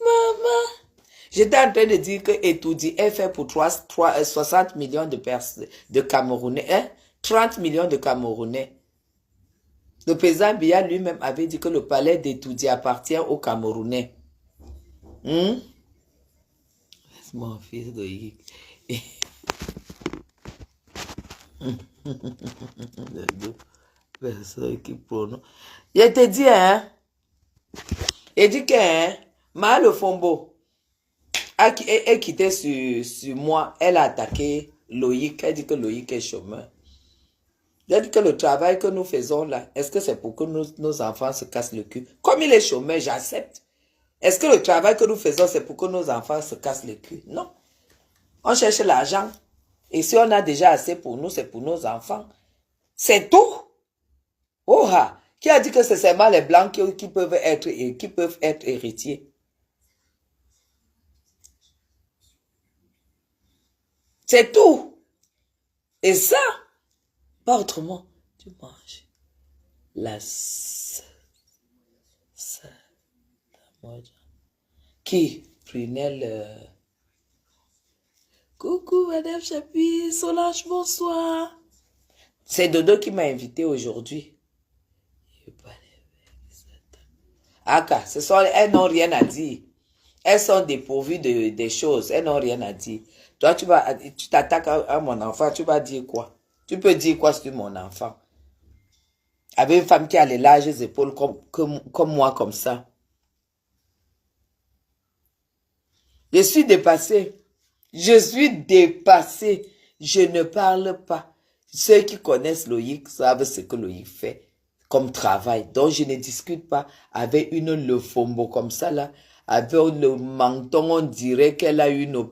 Maman, j'étais en train de dire que Etoudi est fait pour 60 millions de personnes, de Camerounais, hein? 30 millions de Camerounais. Le président Biya lui-même avait dit que le palais d'Etoudi appartient aux Camerounais. Mon fils de personne qui prononce. Je te dis, hein? Il dit que, hein, le Fombo est quitté sur moi. Elle a attaqué Loïc. Elle dit que Loïc est chômeur. Elle dit que le travail que nous faisons là, est-ce que c'est pour que nos enfants se cassent le cul? Comme il est chômeur, j'accepte. Est-ce que le travail que nous faisons, c'est pour que nos enfants se cassent le cul? Non. On cherche l'argent. Et si on a déjà assez pour nous, c'est pour nos enfants. C'est tout. Oh, qui a dit que c'est seulement les blancs qui peuvent être héritiers? C'est tout. Et ça, pas autrement. Tu manges. Qui? Prunelle. Coucou, Madame Chapuis. Solange, bonsoir. C'est Dodo qui m'a invité aujourd'hui. Aka, elles n'ont rien à dire. Elles sont dépourvues des choses. Elles n'ont rien à dire. Toi, tu t'attaques à mon enfant. Tu vas dire quoi? Tu peux dire quoi sur mon enfant? Avec une femme qui a les larges épaules comme moi, comme ça. Je suis dépassée. Je suis dépassée. Je ne parle pas. Ceux qui connaissent Loïc savent ce que Loïc fait comme travail. Donc, je ne discute pas avec une Lefombo comme ça, là. Avec le menton, on dirait qu'elle a une...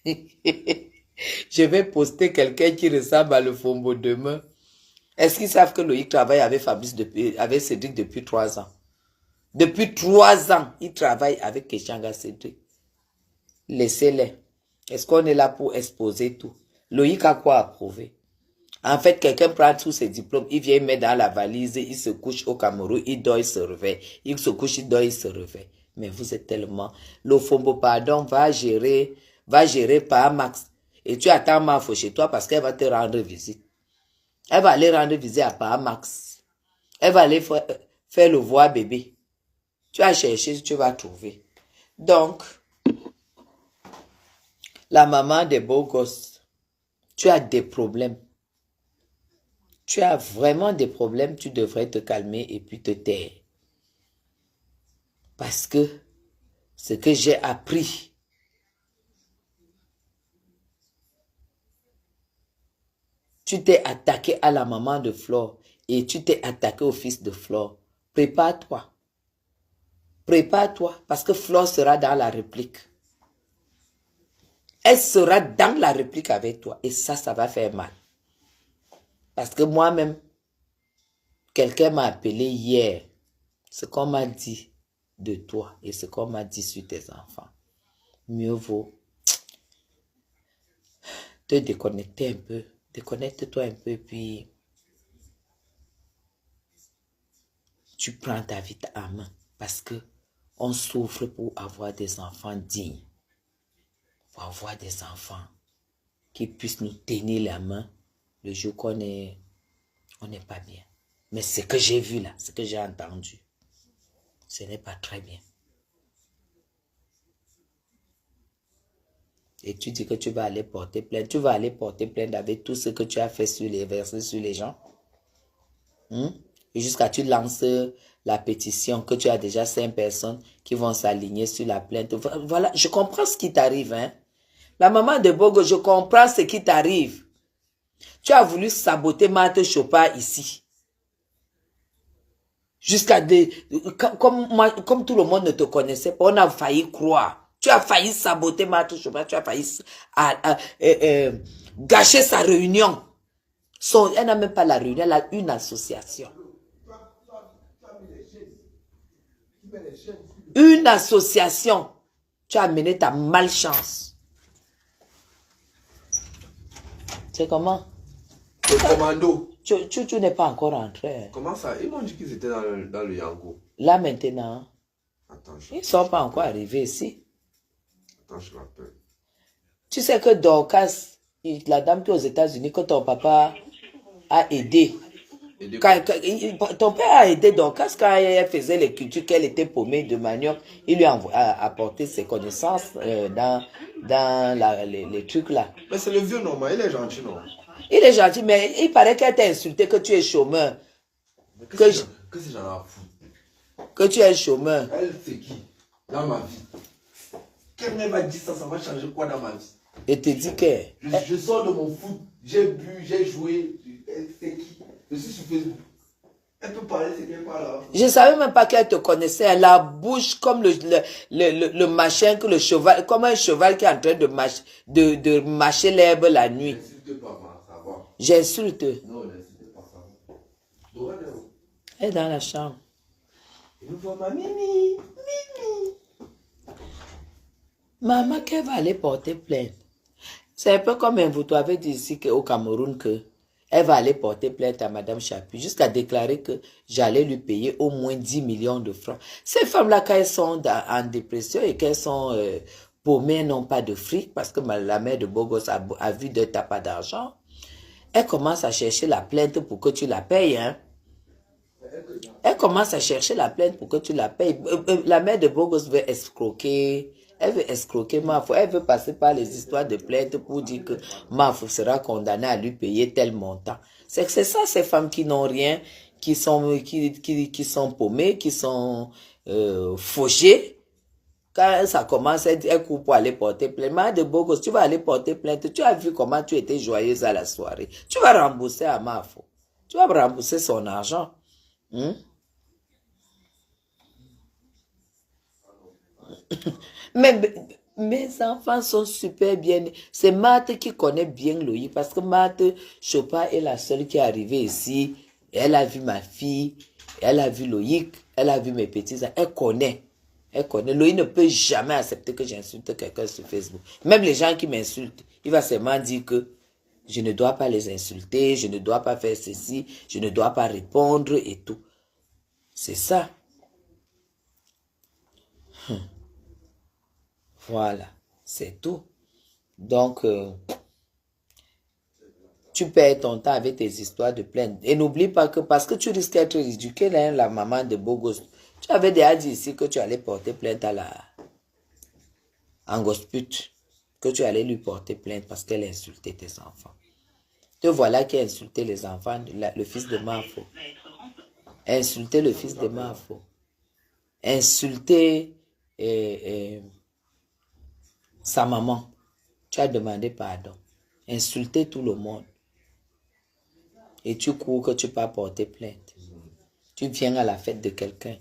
Je vais poster quelqu'un qui ressemble à Lefombo demain. Est-ce qu'ils savent que Loïc travaille avec avec Cédric depuis 3 ans? Depuis 3 ans, il travaille avec Keshanga Cédric. Laissez-les. Est-ce qu'on est là pour exposer tout? Loïc a quoi à prouver? En fait, quelqu'un prend tous ses diplômes, il vient mettre dans la valise, il se couche au Cameroun, il dort, il se réveille. Il se couche, il dort, il se réveille. Mais vous êtes tellement... Lofombo, pardon, va gérer par Max. Et tu attends Mafo chez toi parce qu'elle va te rendre visite. Elle va aller rendre visite à Max. Elle va aller faire le voir bébé. Tu vas chercher, tu vas trouver. Donc, la maman des beaux gosses, tu as des problèmes. Tu as vraiment des problèmes, tu devrais te calmer et puis te taire. Parce que ce que j'ai appris, tu t'es attaqué à la maman de Flore et tu t'es attaqué au fils de Flore. Prépare-toi. Prépare-toi parce que Flore sera dans la réplique. Elle sera dans la réplique avec toi et ça va faire mal. Parce que moi-même, quelqu'un m'a appelé hier, ce qu'on m'a dit de toi et ce qu'on m'a dit sur tes enfants. Mieux vaut te déconnecter un peu. Déconnecte-toi un peu, puis tu prends ta vie en main. Parce que on souffre pour avoir des enfants dignes. pour avoir des enfants qui puissent nous tenir la main le jour qu'on n'est pas bien. Mais ce que j'ai vu là, ce que j'ai entendu, ce n'est pas très bien. Et tu dis que tu vas aller porter plainte. Tu vas aller porter plainte avec tout ce que tu as fait versé sur les gens. Et jusqu'à tu lances la pétition que tu as déjà 5 personnes qui vont s'aligner sur la plainte. Voilà, je comprends ce qui t'arrive. Hein? La maman de Bogo, je comprends ce qui t'arrive. Tu as voulu saboter Marthe Chopin ici. Jusqu'à comme tout le monde ne te connaissait pas, on a failli croire. Tu as failli saboter Marthe Chopin, tu as failli gâcher sa réunion. Elle n'a même pas la réunion, elle a une association. Une association. Tu as amené ta malchance. C'est comment? Le commando. Tu n'es pas encore rentré. Comment ça? Ils m'ont dit qu'ils étaient dans le Yango. Là maintenant, Attends, ils ne sont pas encore arrivés ici. Attends, je l'appelle. Tu sais que Dorcas, la dame qui est aux États-Unis, que ton papa a aidé. Ton père a aidé Dorcas quand elle faisait les cultures, qu'elle était paumée de manioc. Il lui a apporté ses connaissances dans les trucs là. Mais c'est le vieux normal, il est gentil, non? Il est gentil, mais il paraît qu'elle t'a insulté que tu es chômeur. Qu'est-ce que j'en ai à foutre? Que tu es chômeur. Elle, c'est qui? Dans ma vie. Quelqu'un m'a dit ça, ça va changer quoi dans ma vie? Et te dit que... Je sors de mon foot, j'ai bu, j'ai joué. C'est qui? Je suis sur Facebook. Elle peut parler, c'est qu'elle parle là. Je ne savais même pas qu'elle te connaissait. Elle a la bouche comme le machin que le cheval, comme un cheval qui est en train de mâcher l'herbe la nuit. N'insulte pas, ma, ça va. J'insulte. Non, n'insulte pas, ça va. Dora, elle est où? Elle est dans la chambre. Et nous voit ma Mimi. Mimi. Maman, qu'elle va aller porter plainte. C'est un peu comme vous t'avez dit ici au Cameroun que elle va aller porter plainte à Madame Chapuis jusqu'à déclarer que j'allais lui payer au moins 10 millions de francs. Ces femmes-là, quand elles sont en dépression et qu'elles sont paumées, n'ont pas de fric parce que la mère de Bogos a vu de t'as pas d'argent, elle commence à chercher la plainte pour que tu la payes. Hein? Elle commence à chercher la plainte pour que tu la payes. La mère de Bogos veut escroquer. Elle veut escroquer Mafo. Elle veut passer par les histoires de plainte pour dire que Mafo sera condamné à lui payer tel montant. C'est ça, ces femmes qui n'ont rien, qui sont paumées, qui sont fauchées. Quand ça commence, elle court pour aller porter plainte. Mère de Bogos, tu vas aller porter plainte. Tu as vu comment tu étais joyeuse à la soirée. Tu vas rembourser à Mafo. Tu vas rembourser son argent. Mais mes enfants sont super bien. C'est Marthe qui connaît bien Loïc parce que Marthe Chopin est la seule qui est arrivée ici. Elle a vu ma fille, elle a vu Loïc, elle a vu mes petits. Elle connaît. Elle connaît. Loïc ne peut jamais accepter que j'insulte quelqu'un sur Facebook. Même les gens qui m'insultent, il va seulement dire que je ne dois pas les insulter, je ne dois pas faire ceci, je ne dois pas répondre et tout. C'est ça. Voilà, c'est tout. Donc, tu perds ton temps avec tes histoires de plainte. Et n'oublie pas que parce que tu risques d'être ridicule, hein, la maman de Bogos, tu avais déjà dit ici que tu allais porter plainte à la Angosput, que tu allais lui porter plainte parce qu'elle a insulté tes enfants. Te voilà qui a insulté les enfants, le fils de Mafo. Insulter le fils de Mafo. Insulter sa maman. Tu as demandé pardon. Insulter tout le monde. Et tu cours que tu peux porter plainte. Tu viens à la fête de quelqu'un.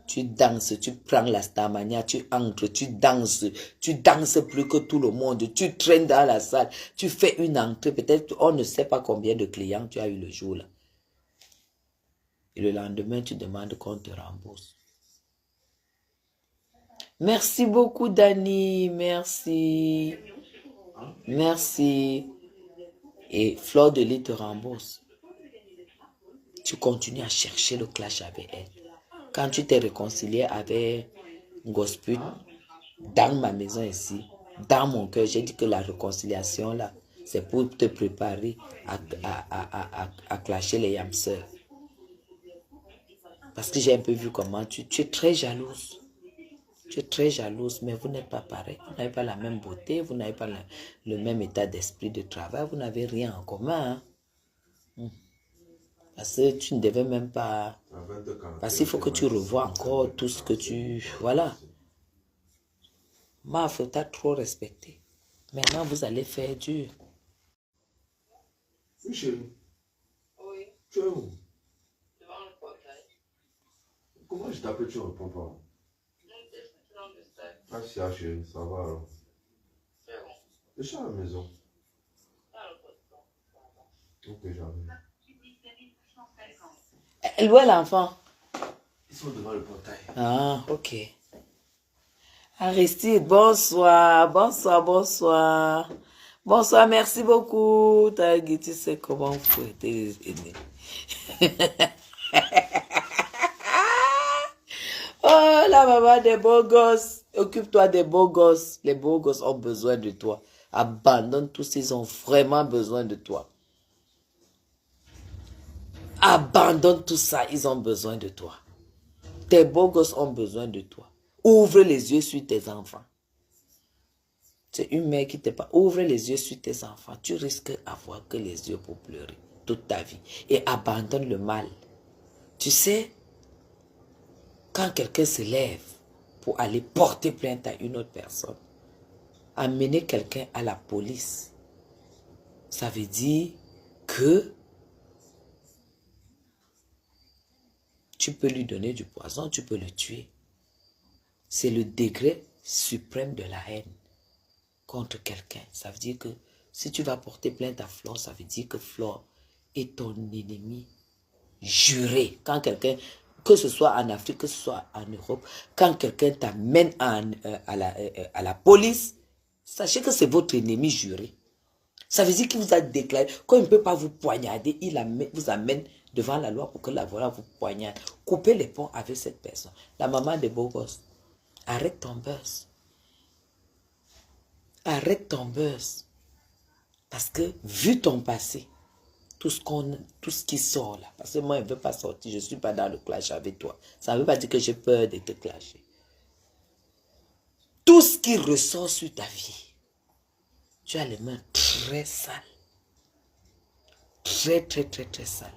Tu danses, tu prends la stamania, tu entres, tu danses plus que tout le monde. Tu traînes dans la salle. Tu fais une entrée. Peut-être on ne sait pas combien de clients tu as eu le jour-là. Et le lendemain, tu demandes qu'on te rembourse. Merci beaucoup, Dani. Merci. Merci. Et Fleur de Lys te rembourse. Tu continues à chercher le clash avec elle. Quand tu t'es réconcilié avec Gospel, dans ma maison ici, Dans mon cœur, j'ai dit que la réconciliation, là, c'est pour te préparer à clasher les yamseurs. Parce que j'ai un peu vu comment tu es très jalouse. Tu es très jalouse, mais vous n'êtes pas pareil. Vous n'avez pas la même beauté, vous n'avez pas le même état d'esprit de travail, vous n'avez rien en commun. Hein. Parce que tu ne devais même pas... Parce qu'il faut que tu revoies encore tout ce que tu... Voilà. Ma faut t'a trop respecté. Maintenant, vous allez faire dur. Oui, chérie. Oui, Tu es où? devant le portail. Comment je t'appelle, tu ne réponds pas? Non, c'est dans le stade. Ah, si, ah, chérie, ça va alors. C'est bon. Je suis à la maison. Dans le portail. Ok, j'arrive. Où est l'enfant? Ils sont devant le portail. Ah, ok. Aristide, bonsoir, bonsoir, bonsoir. Bonsoir, merci beaucoup. Tanguy, tu sais comment fouetter les aînés. Oh, la maman des beaux gosses. Occupe-toi des beaux gosses. Les beaux gosses ont besoin de toi. Abandonne tous, ils ont vraiment besoin de toi. Abandonne tout ça, ils ont besoin de toi. Tes beaux gosses ont besoin de toi. Ouvre les yeux sur tes enfants. C'est une mère qui te parle. Ouvre les yeux sur tes enfants. Tu risques d'avoir que les yeux pour pleurer toute ta vie. Et abandonne le mal. Tu sais, quand quelqu'un se lève pour aller porter plainte à une autre personne, amener quelqu'un à la police, ça veut dire que tu peux lui donner du poison, tu peux le tuer. C'est le degré suprême de la haine contre quelqu'un. Ça veut dire que si tu vas porter plainte à Flore, ça veut dire que Flore est ton ennemi juré. Quand quelqu'un, que ce soit en Afrique, que ce soit en Europe, quand quelqu'un t'amène à la police, sachez que c'est votre ennemi juré. Ça veut dire qu'il vous a déclaré, quand il ne peut pas vous poignarder, vous amène devant la loi pour que la loi vous poignarde. Coupez les ponts avec cette personne. La maman des beaux gosses. Arrête ton buzz. Arrête ton buzz. Parce que, vu ton passé, tout ce qui sort là, parce que moi, je ne veux pas sortir, je ne suis pas dans le clash avec toi. Ça ne veut pas dire que j'ai peur de te clasher. Tout ce qui ressort sur ta vie, tu as les mains très sales. Très, très, très, très sales.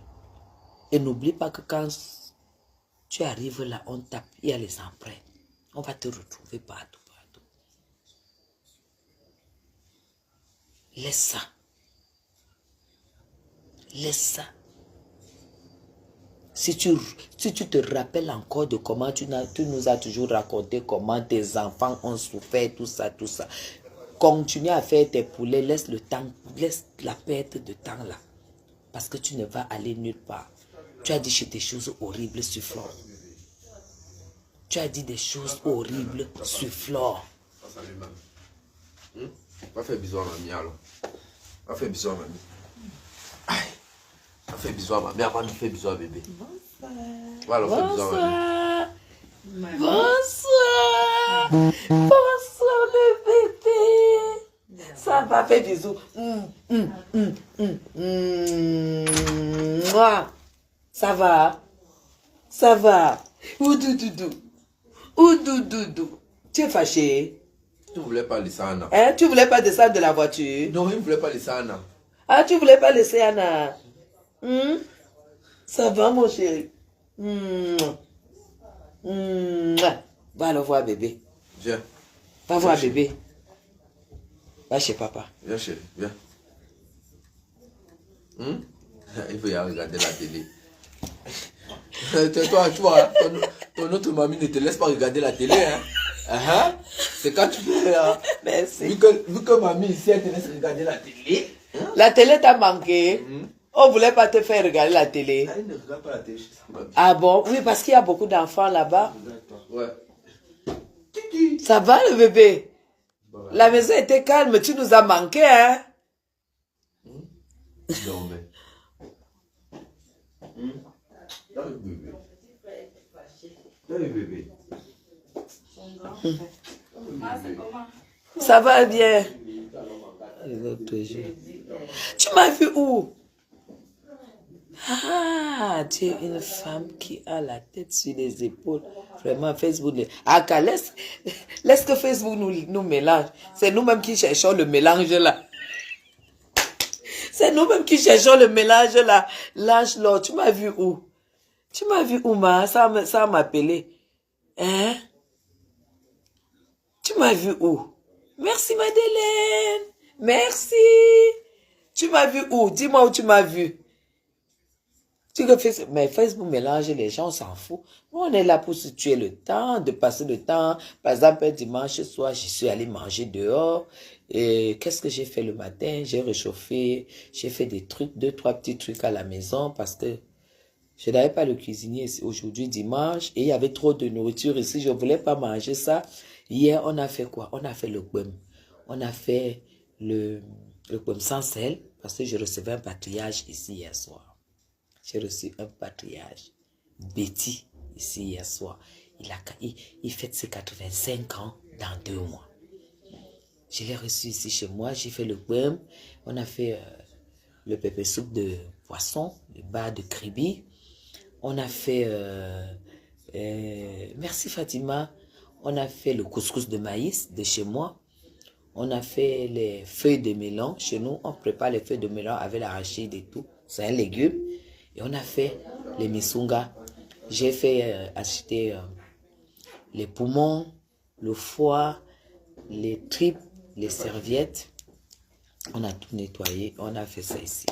Et n'oublie pas que quand tu arrives là, on tape, il y a les empreintes. On va te retrouver partout, partout. Laisse ça. Laisse ça. Si tu te rappelles encore de comment tu nous as toujours raconté comment tes enfants ont souffert, tout ça, tout ça. Continue à faire tes poulets, laisse la perte de temps là. Parce que tu ne vas aller nulle part. Tu as dit des choses horribles sur Flore. Tu as dit des choses horribles sur Flore. Va faire bisous à mamie alors. Va faire bisous à mamie. Aïe. Va faire bisous à mamie. Avant de faire bisous à bébé. Bonsoir. Voilà, faire bisous à mamie. Bonsoir. Bonsoir le bébé. Ça va, faire bisous. Mouah. Ça va. Ça va. Oudoudoudou. Oudoudoudou. Tu es fâché? Tu ne voulais pas laisser Anna. Hein? Tu voulais pas descendre de la voiture? Non, il ne voulait pas laisser Anna. Ah, tu voulais pas laisser Anna? Ça va, mon chéri? Va le voir bébé. Viens. Va voir bébé. Va chez papa. Viens chérie, viens. Il veut y aller regarder la télé. Toi, tu vois, ton autre mamie ne te laisse pas regarder la télé. Hein? C'est quand tu veux. Merci. Vu que mamie ici, elle te laisse regarder la télé. La télé t'a manqué. On voulait pas te faire regarder la télé. Elle ne regarde pas la télé. Ah bon? Oui, parce qu'il y a beaucoup d'enfants là-bas. Ouais. Ça va le bébé? La maison était calme, tu nous as manqué, hein? Non, mais. Dans le bébé. Dans le bébé. Ah, c'est comment? Ça va bien. L'autre jour. Tu m'as vu où? Ah, tu es une femme qui a la tête sur les épaules. Vraiment, Facebook. Ah, laisse que Facebook nous mélange. C'est nous-mêmes qui cherchons le mélange là. C'est nous-mêmes qui cherchons le mélange là. Lâche l'autre. Tu m'as vu où? Tu m'as vu où, ma? Ça m'a appelé. Hein? Tu m'as vu où? Merci, Madeleine. Merci. Tu m'as vu où? Dis-moi où tu m'as vu. Mais Facebook mélange les gens, on s'en fout. Nous, on est là pour se tuer le temps, de passer le temps. Par exemple, un dimanche soir, je suis allée manger dehors. Et qu'est-ce que j'ai fait le matin? J'ai réchauffé, j'ai fait des trucs, 2-3 petits trucs à la maison parce que je n'avais pas le cuisinier aujourd'hui dimanche et il y avait trop de nourriture ici. Je ne voulais pas manger ça. Hier, on a fait quoi? On a fait le gwem. On a fait le gwem sans sel parce que je recevais un patrouillage ici hier soir. J'ai reçu un patrouillage. Betty, ici hier soir. Il fête ses 85 ans dans 2 mois. Je l'ai reçu ici chez moi. J'ai fait le gwem. On a fait le pépé soupe de poisson, le bar de kribi. On a fait... merci Fatima. On a fait le couscous de maïs de chez moi. On a fait les feuilles de melon. Chez nous, on prépare les feuilles de melon avec l'arachide et tout. C'est un légume. Et on a fait les misunga. J'ai fait acheter les poumons, le foie, les tripes, les serviettes. On a tout nettoyé. On a fait ça ici.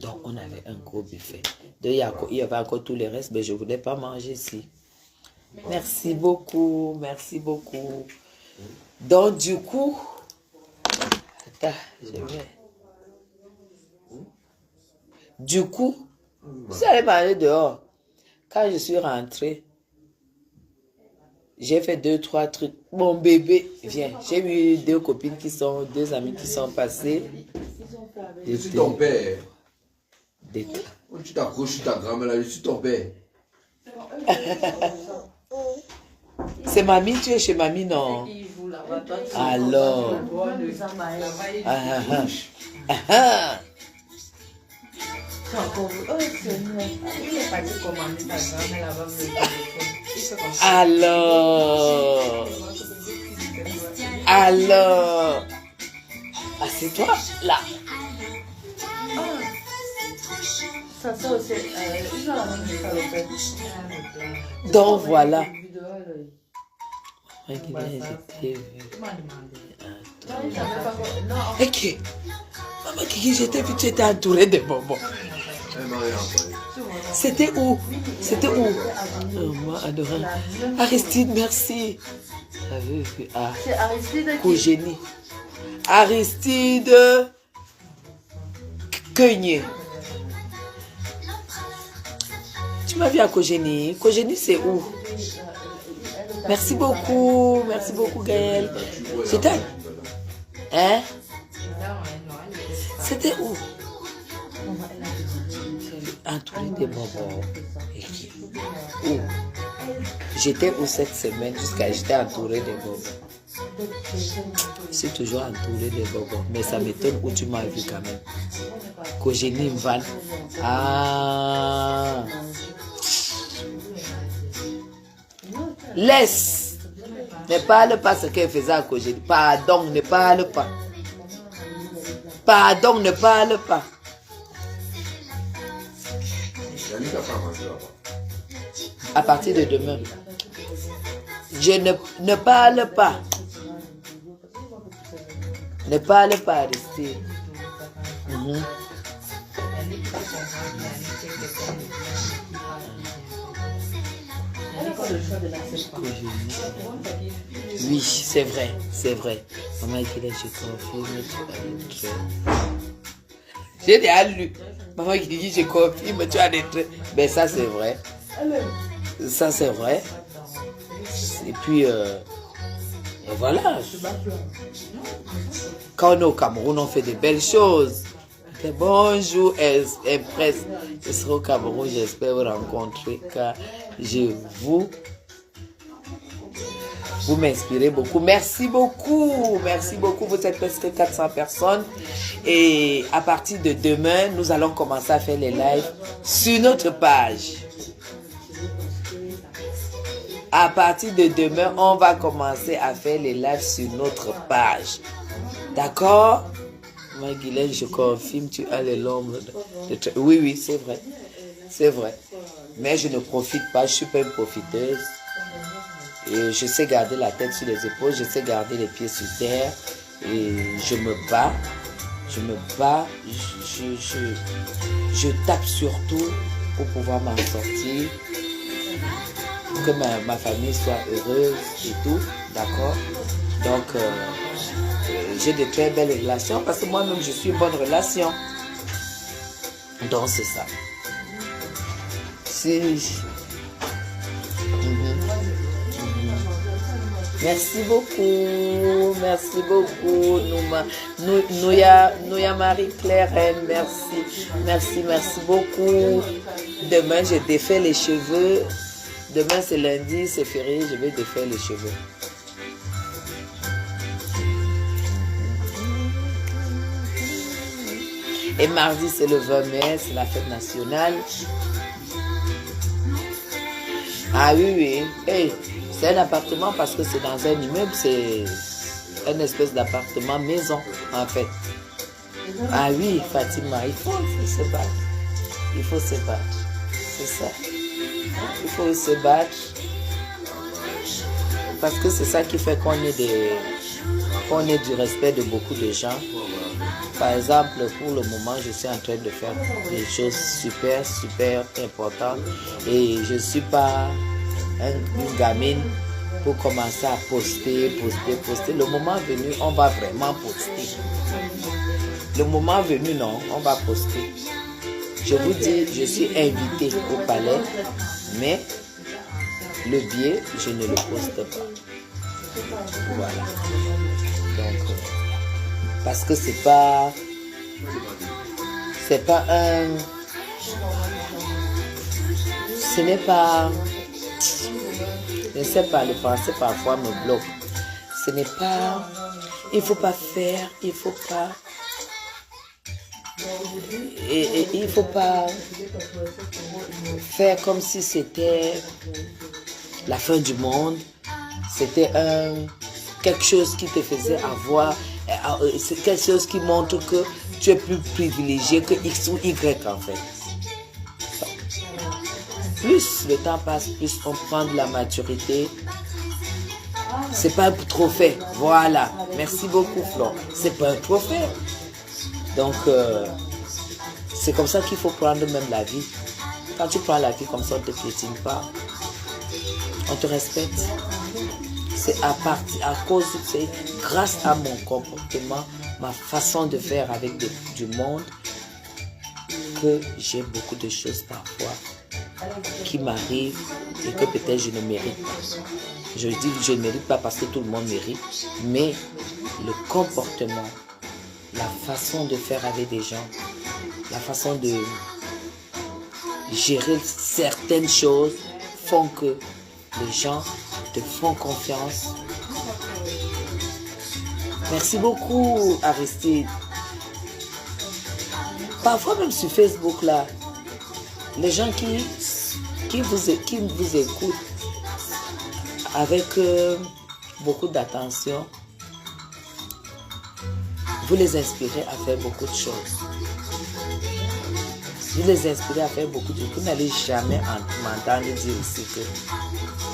Donc, on avait un gros buffet. Il y avait encore tous les restes, mais je ne voulais pas manger ici. Merci beaucoup. Merci beaucoup. Donc, du coup... Attends, je vais... Du coup... Je suis allée manger dehors. Quand je suis rentrée, j'ai fait 2-3 trucs. Mon bébé, viens. J'ai eu 2 copines deux amies qui sont passées. Je suis ton père. Tu t'accroches sur ta grand-mère là, je suis ton père. C'est mamie, tu es chez mamie, non? Alors. Alors, assieds-toi là. Donc voilà. Ok. Maman Kiki, j'étais vu, tu étais entourée de bonbons. C'était où? C'était où? Oh, moi, adorable. Aristide, merci. Ah, Cogénie. Aristide Queugné. Tu m'as vu à Cogénie. Cogénie, c'est où? Merci beaucoup. Merci beaucoup, Gaël. C'était... Hein? C'était où? Entouré des bonbons. Où? J'étais où cette semaine jusqu'à j'étais entouré des bonbons. Je suis toujours entouré des bonbons. Mais ça m'étonne où tu m'as vu quand même. Cogénie Mvan. Ah. Laisse. Ne parle pas ce qu'elle faisait à Cogénie. Pardon, ne parle pas. Pardon, ne parle pas. À partir de demain. Je ne parle pas. Ne parle pas, restez. Oui, c'est vrai, c'est vrai. Maman, je confirme. J'ai déjà lu. Maman qui dit je confirme, tu as des traits. Mais ça c'est vrai. Ça c'est vrai. Et puis, et voilà. Quand on est au Cameroun, on fait de belles choses. Okay, bonjour, Empress. Je serai au Cameroun, j'espère vous rencontrer car je vous Vous m'inspirez beaucoup. Merci beaucoup. Merci beaucoup. Vous êtes presque 400 personnes. Et à partir de demain, nous allons commencer à faire les lives sur notre page. À partir de demain, on va commencer à faire les lives sur notre page. D'accord? Moi, Guylaine, je confirme, tu as les lombres. Oui, oui, c'est vrai. C'est vrai. Mais je ne profite pas, je ne suis pas une profiteuse. Et je sais garder la tête sur les épaules, je sais garder les pieds sur terre. Et je me bats. Je me bats. Je tape surtout pour pouvoir m'en sortir. Pour que ma famille soit heureuse et tout. D'accord? Donc, j'ai de très belles relations parce que moi-même, je suis une bonne relation. Donc, c'est ça. Merci beaucoup. Merci beaucoup, Nouya Marie-Claire, merci. Merci beaucoup. Demain, je défais les cheveux. Demain, c'est lundi, c'est férié, je vais défaire les cheveux. Et mardi, c'est le 20 mai, c'est la fête nationale. Ah oui, oui. Hey, c'est un appartement parce que c'est dans un immeuble, c'est une espèce d'appartement maison, en fait. Ah oui, Fatima, il faut se battre. Il faut se battre. C'est ça. Il faut se battre. Parce que c'est ça qui fait qu'on ait du respect de beaucoup de gens. Par exemple, pour le moment, je suis en train de faire des choses super, super importantes. Et je ne suis pas une gamine pour commencer à poster. Le moment venu, on va vraiment poster. Le moment venu, non, on va poster. Je vous dis, je suis invitée au palais, mais le billet, je ne le poste pas. Voilà. Donc, parce que c'est pas un... Ce n'est pas... Je ne sais pas, le français parfois me bloque. Ce n'est pas... Il ne faut pas faire, il ne faut pas... Et il ne faut pas faire comme si c'était la fin du monde. C'était quelque chose qui te faisait avoir... C'est quelque chose qui montre que tu es plus privilégié que X ou Y en fait. Plus le temps passe, plus on prend de la maturité. C'est pas un trophée. Voilà. Merci beaucoup, Flore. C'est pas un trophée. Donc, c'est comme ça qu'il faut prendre même la vie. Quand tu prends la vie comme ça, on ne te piétine pas. On te respecte. C'est c'est grâce à mon comportement, ma façon de faire avec du monde, que j'ai beaucoup de choses parfois qui m'arrivent et que peut-être je ne mérite pas. Je dis que je ne mérite pas parce que tout le monde mérite, mais le comportement, la façon de faire avec des gens, la façon de gérer certaines choses font que les gens te font confiance. Merci beaucoup, Aristide. Parfois même sur Facebook, là, les gens qui vous écoutent avec beaucoup d'attention, vous les inspirez à faire beaucoup de choses. Vous les inspirez à faire beaucoup de choses. Vous n'allez jamais m'entendre dire aussi que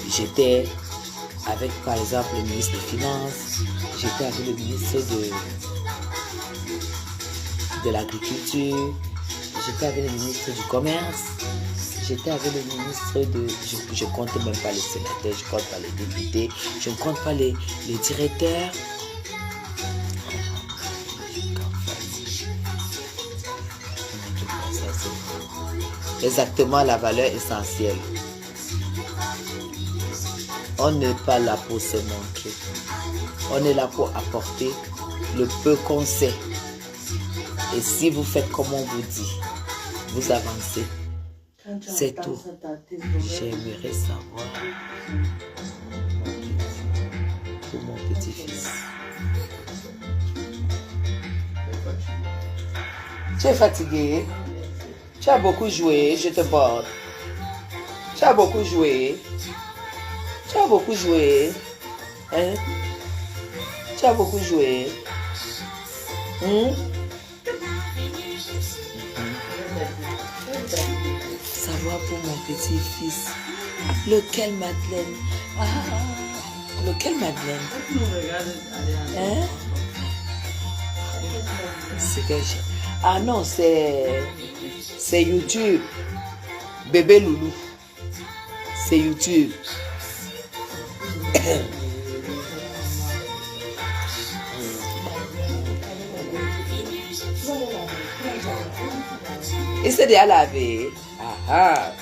j'étais avec, par exemple, le ministre des Finances, j'étais avec le ministre de l'Agriculture, j'étais avec le ministre du Commerce, j'étais avec le ministre de... Je ne compte même pas les sénateurs, je ne compte pas les députés, je ne compte pas les directeurs. Exactement la valeur essentielle. On n'est pas là pour se montrer. On est là pour apporter le peu qu'on sait. Et si vous faites comme on vous dit, vous avancez. C'est tout. J'aimerais savoir. pour mon petit-fils. Tu es fatigué? Tu as beaucoup joué, je te borde. Tu as beaucoup joué. Tu as beaucoup joué. Hein? Tu as beaucoup joué. Savoir pour mon petit-fils. Lequel Madeleine? Ah, lequel Madeleine? Hein? C'est que ah non, c'est YouTube. Bébé Loulou. C'est YouTube. Et c'est déjà lavé. Ah ah.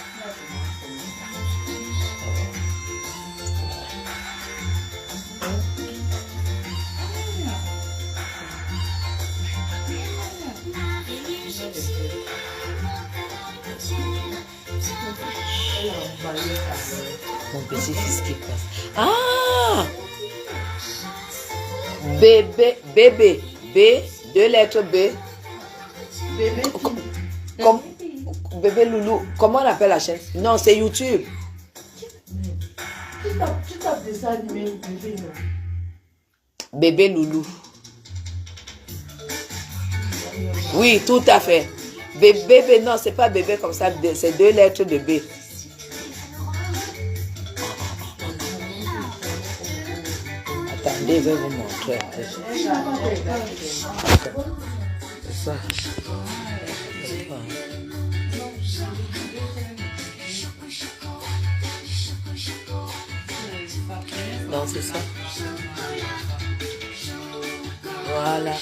Mon petit-fils qui passe. Ah! Bébé, B, deux lettres B. Bébé. Comme, bébé Loulou, comment on appelle la chaîne? Non, c'est YouTube. Tu tapes des animés, bébé, non? Bébé Loulou. Oui, tout à fait. Bébé, non, c'est pas bébé comme ça, c'est deux lettres de B. Attendez, je vais vous montrer. C'est ça. Non, c'est ça. Voilà.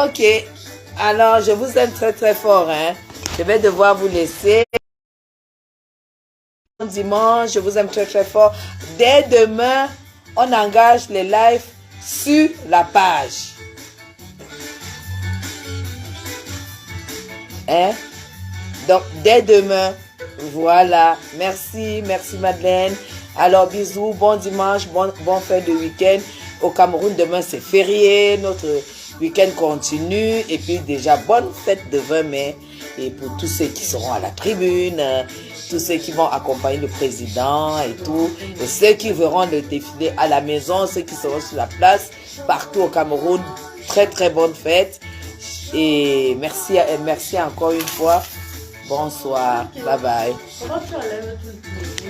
Ok. Alors, je vous aime très très fort. Hein. Je vais devoir vous laisser. Bon dimanche, je vous aime très très fort. Dès demain, on engage les lives sur la page. Hein? Donc, dès demain, voilà. Merci, merci Madeleine. Alors, bisous, bon dimanche, bon fin de week-end. Au Cameroun, demain, c'est férié. Notre week-end continue. Et puis, déjà, bonne fête de 20 mai. Et pour tous ceux qui seront à la tribune, tous ceux qui vont accompagner le président et tout. Et ceux qui verront le défilé à la maison, ceux qui seront sur la place, partout au Cameroun. Très, très bonne fête. Et merci encore une fois. Bonsoir. Bye bye. Comment tu enlèves tout?